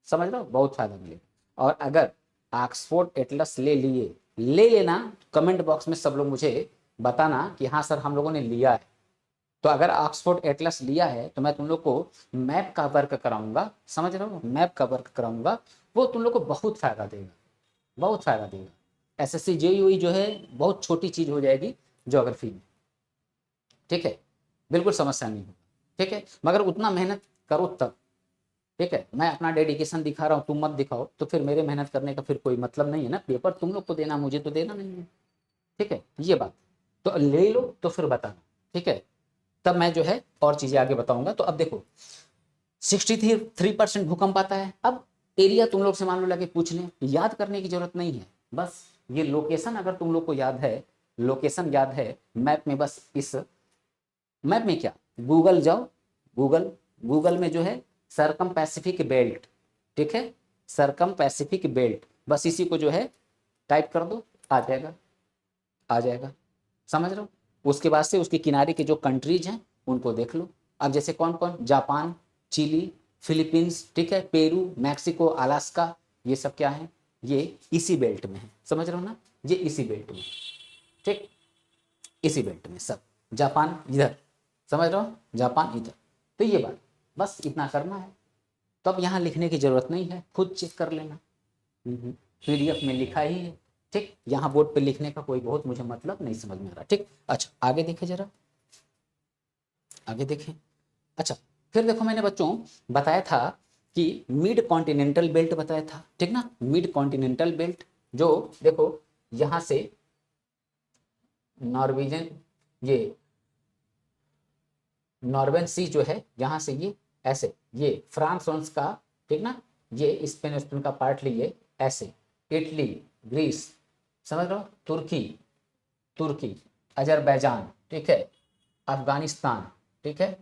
समझ रहे हो, बहुत फायदा मिलेगा। और अगर ऑक्सफोर्ड एटलस ले लेना, कमेंट बॉक्स में सब लोग मुझे बताना कि हाँ सर हम लोगों ने लिया है। तो अगर ऑक्सफोर्ड एटलस लिया है तो मैं तुम लोग को मैप का वर्क कराऊंगा, समझ रहे हो, मैप का वर्क कराऊंगा, वो तुम लोग को बहुत फायदा देगा, बहुत फायदा देगा। एसएससी जेईई जो है बहुत छोटी चीज हो जाएगी ज्योग्राफी में, ठीक है, बिल्कुल समस्या नहीं होगी, ठीक है, मगर उतना मेहनत करो तब, ठीक है, मैं अपना डेडिकेशन दिखा रहा हूँ, तुम मत दिखाओ तो फिर मेरे मेहनत करने का फिर कोई मतलब नहीं है ना, पेपर तुम लोग को देना, मुझे तो देना नहीं है, ठीक है, ये बात। तो ले लो तो फिर बताना, ठीक है, तब मैं जो है और चीजें आगे बताऊंगा। तो अब देखो 63% भूकंप आता है। अब एरिया तुम लोग से मान लो लगे पूछ लें, याद करने की जरूरत नहीं है, बस ये लोकेशन अगर तुम लोग को याद है, लोकेशन याद है मैप में, बस इस मैप में क्या, गूगल जाओ, गूगल में जो है सरकम पैसिफिक बेल्ट, ठीक है, सरकम पैसिफिक बेल्ट, बस इसी को जो है टाइप कर दो, आ जाएगा, आ जाएगा, समझ रहे हो। उसके बाद से उसके किनारे के जो कंट्रीज हैं उनको देख लो। अब जैसे कौन कौन, जापान, चिली, फिलीपींस, ठीक है, पेरू, मैक्सिको, अलास्का, ये सब क्या है, ये इसी बेल्ट में है, समझ रहे हो ना, ये इसी बेल्ट में, ठीक, इसी बेल्ट में सब, जापान इधर, समझ रहे हो, जापान इधर। तो ये बात, बस इतना करना है। तो अब यहाँ लिखने की जरूरत नहीं है, खुद चेक कर लेना, पीडीएफ में लिखा ही है, ठीक, यहाँ बोर्ड पे लिखने का कोई बहुत मुझे मतलब नहीं समझ में आ रहा, ठीक। अच्छा आगे देखें जरा, आगे देखें। अच्छा, फिर देखो मैंने बच्चों बताया था कि मिड कॉन्टिनेंटल बेल्ट बताया था, ठीक ना, मिड कॉन्टिनेंटल बेल्ट, जो देखो यहाँ से नॉर्वेजियन, ये नॉर्वेन सी जो है यहाँ से ये ऐसे, ये फ्रांस फ्रांस का, ठीक ना, ये स्पेन स्पेन का पार्ट लिए ऐसे, इटली, ग्रीस, समझ लो, तुर्की, तुर्की, अजरबैजान, ठीक है, अफगानिस्तान, ठीक है,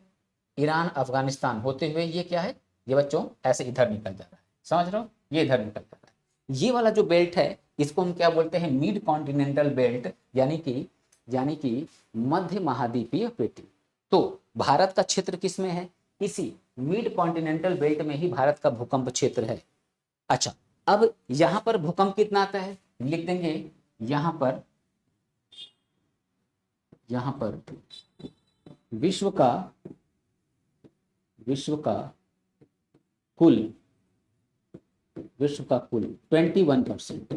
ईरान, अफगानिस्तान होते हुए ये क्या है, ये बच्चों ऐसे इधर निकल जा रहा है, समझ रहे हो, ये इधर निकल जा रहा है। ये वाला जो बेल्ट है इसको हम क्या बोलते हैं, मिड कॉन्टिनेंटल बेल्ट, यानी कि मध्य महाद्वीपीय पेटी। तो भारत का क्षेत्र किस में है, इसी मिड कॉन्टिनेंटल बेल्ट में ही भारत का भूकंप क्षेत्र है। अच्छा, अब यहां पर भूकंप कितना आता है, लिख देंगे, यहां पर विश्व का विश्व का कुल विश्व का कुल 21%,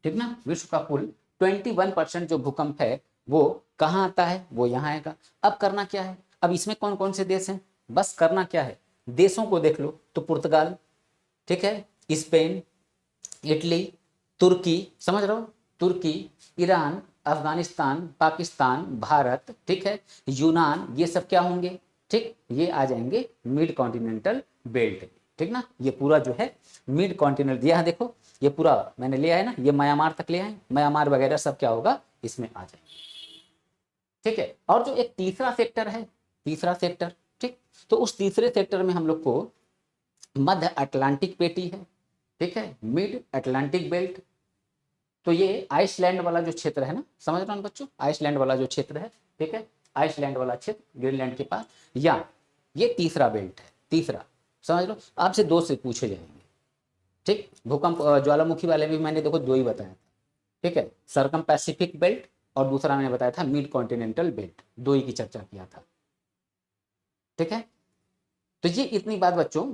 ठीक ना, विश्व का कुल 21% जो भूकंप है वो कहाँ आता है, वो यहाँ आएगा। अब करना क्या है, अब इसमें कौन कौन से देश हैं, बस करना क्या है, देशों को देख लो, तो पुर्तगाल, ठीक है, स्पेन, इटली, तुर्की, समझ रहे हो, तुर्की, ईरान, अफगानिस्तान, पाकिस्तान, भारत, ठीक है, यूनान, ये सब क्या होंगे, ठीक, ये आ जाएंगे मिड कॉन्टिनेंटल बेल्ट, ठीक ना। ये पूरा जो है मिड कॉन्टिनेंटल, यहाँ देखो ये पूरा मैंने लिया है ना, ये म्यांमार तक ले आए, म्यांमार वगैरह सब क्या होगा इसमें आ जाएंगे, ठीक है। और जो एक तीसरा सेक्टर है, तीसरा सेक्टर, ठीक, तो उस तीसरे सेक्टर में हम लोग को मध्य अटलांटिक पेटी है, ठीक है, मिड अटलांटिक बेल्ट, तो ये आइसलैंड वाला जो क्षेत्र है ना, समझ रहे हो बच्चों, आइसलैंड वाला जो क्षेत्र है, ठीक है, आइसलैंड वाला क्षेत्र ग्रीनलैंड के पास, या ये तीसरा बेल्ट है, तीसरा, समझ लो, आपसे दो से पूछे जाएंगे, ठीक, भूकंप ज्वालामुखी वाले भी मैंने देखो दो ही बताया था, ठीक है, सरकम पैसिफिक बेल्ट और दूसरा मैंने बताया था मिड कॉन्टिनेंटल बेल्ट, दो ही की चर्चा किया था, ठीक है। तो ये इतनी बात बच्चों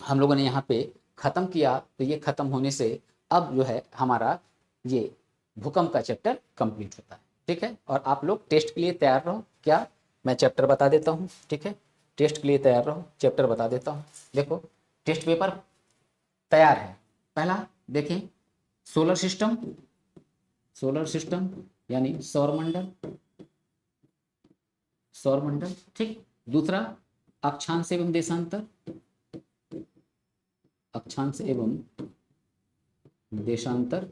हम लोगों ने यहाँ पे खत्म किया। तो ये खत्म होने से अब जो है हमारा ये भूकंप का चैप्टर कंप्लीट होता है, ठीक है। और आप लोग टेस्ट के लिए तैयार रहो, क्या मैं चैप्टर बता देता हूँ, ठीक है, टेस्ट के लिए तैयार रहो, चैप्टर बता देता हूँ। देखो टेस्ट पेपर तैयार है। पहला देखें, सोलर सिस्टम यानी सौरमंडल, सौरमंडल, ठीक। दूसरा अक्षांश एवं देशांतर, अक्षांश एवं देशांतर।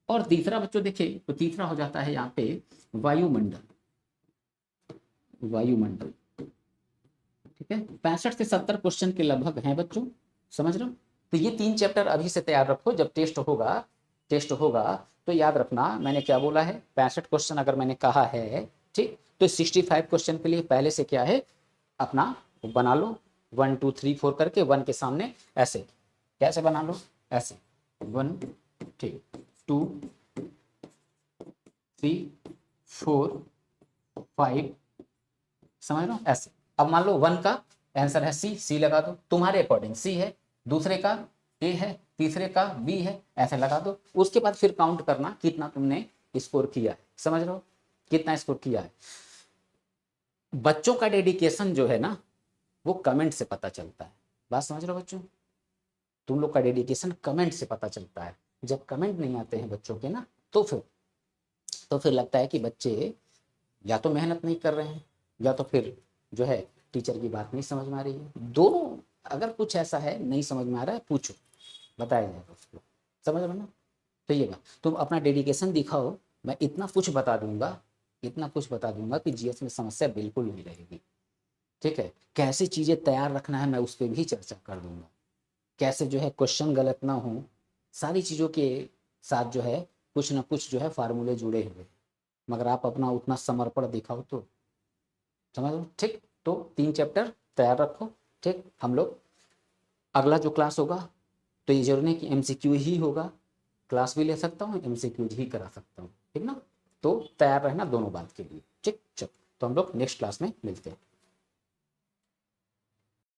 और तीसरा बच्चों देखिए, तो तीसरा हो जाता है यहाँ पे वायुमंडल, वायुमंडल, ठीक है। 65 से 70 क्वेश्चन के लगभग हैं बच्चों, समझ रहे हो। तो ये 3 चैप्टर अभी से तैयार रखो, जब टेस्ट होगा तो याद रखना मैंने क्या बोला है, 65 क्वेश्चन अगर मैंने कहा है, ठीक। तो 65 क्वेश्चन के लिए पहले से क्या है, अपना बना लो 1 2 3 4 करके, 1 के सामने ऐसे, कैसे बना लो, ऐसे 1, ठीक, 2 3 4 5, समझ लो ऐसे। अब मान लो 1 का आंसर है सी लगा दो, तुम्हारे अकॉर्डिंग सी है, दूसरे का ए है, तीसरे का बी है, ऐसे लगा दो। उसके बाद फिर काउंट करना कितना तुमने स्कोर किया है, समझ लो कितना स्कोर किया है। बच्चों का डेडिकेशन जो है ना, वो कमेंट से पता चलता है, बात समझ रहे हो बच्चों। तुम लोग का डेडिकेशन कमेंट से पता चलता है। जब कमेंट नहीं आते हैं बच्चों के ना, तो फिर लगता है कि बच्चे या तो मेहनत नहीं कर रहे हैं, या तो फिर जो है टीचर की बात नहीं समझ में आ रही है। दोनों, अगर कुछ ऐसा है नहीं समझ में आ रहा है, पूछो, बताया जाएगा उसको, समझ रहे हो ना। तो ये बात, तुम अपना डेडिकेशन दिखाओ, मैं इतना कुछ बता दूंगा कि जीएस में समस्या बिल्कुल नहीं रहेगी, ठीक है। कैसे चीज़ें तैयार रखना है मैं उस पर भी चर्चा कर दूंगा, कैसे जो है क्वेश्चन गलत ना हो, सारी चीज़ों के साथ जो है कुछ ना कुछ जो है फार्मूले जुड़े हुए, मगर आप अपना उतना समर्पण दिखाओ तो, समझ लो, ठीक। तो 3 चैप्टर तैयार रखो, ठीक। हम लोग अगला जो क्लास होगा, तो ये जरूरी नहीं कि एमसीक्यू ही होगा, क्लास भी ले सकता हूँ, एमसीक्यू ही करा सकता हूँ, ठीक ना। तो तैयार रहना दोनों बात के लिए, ठीक। चलो, तो हम लोग नेक्स्ट क्लास में मिलते हैं।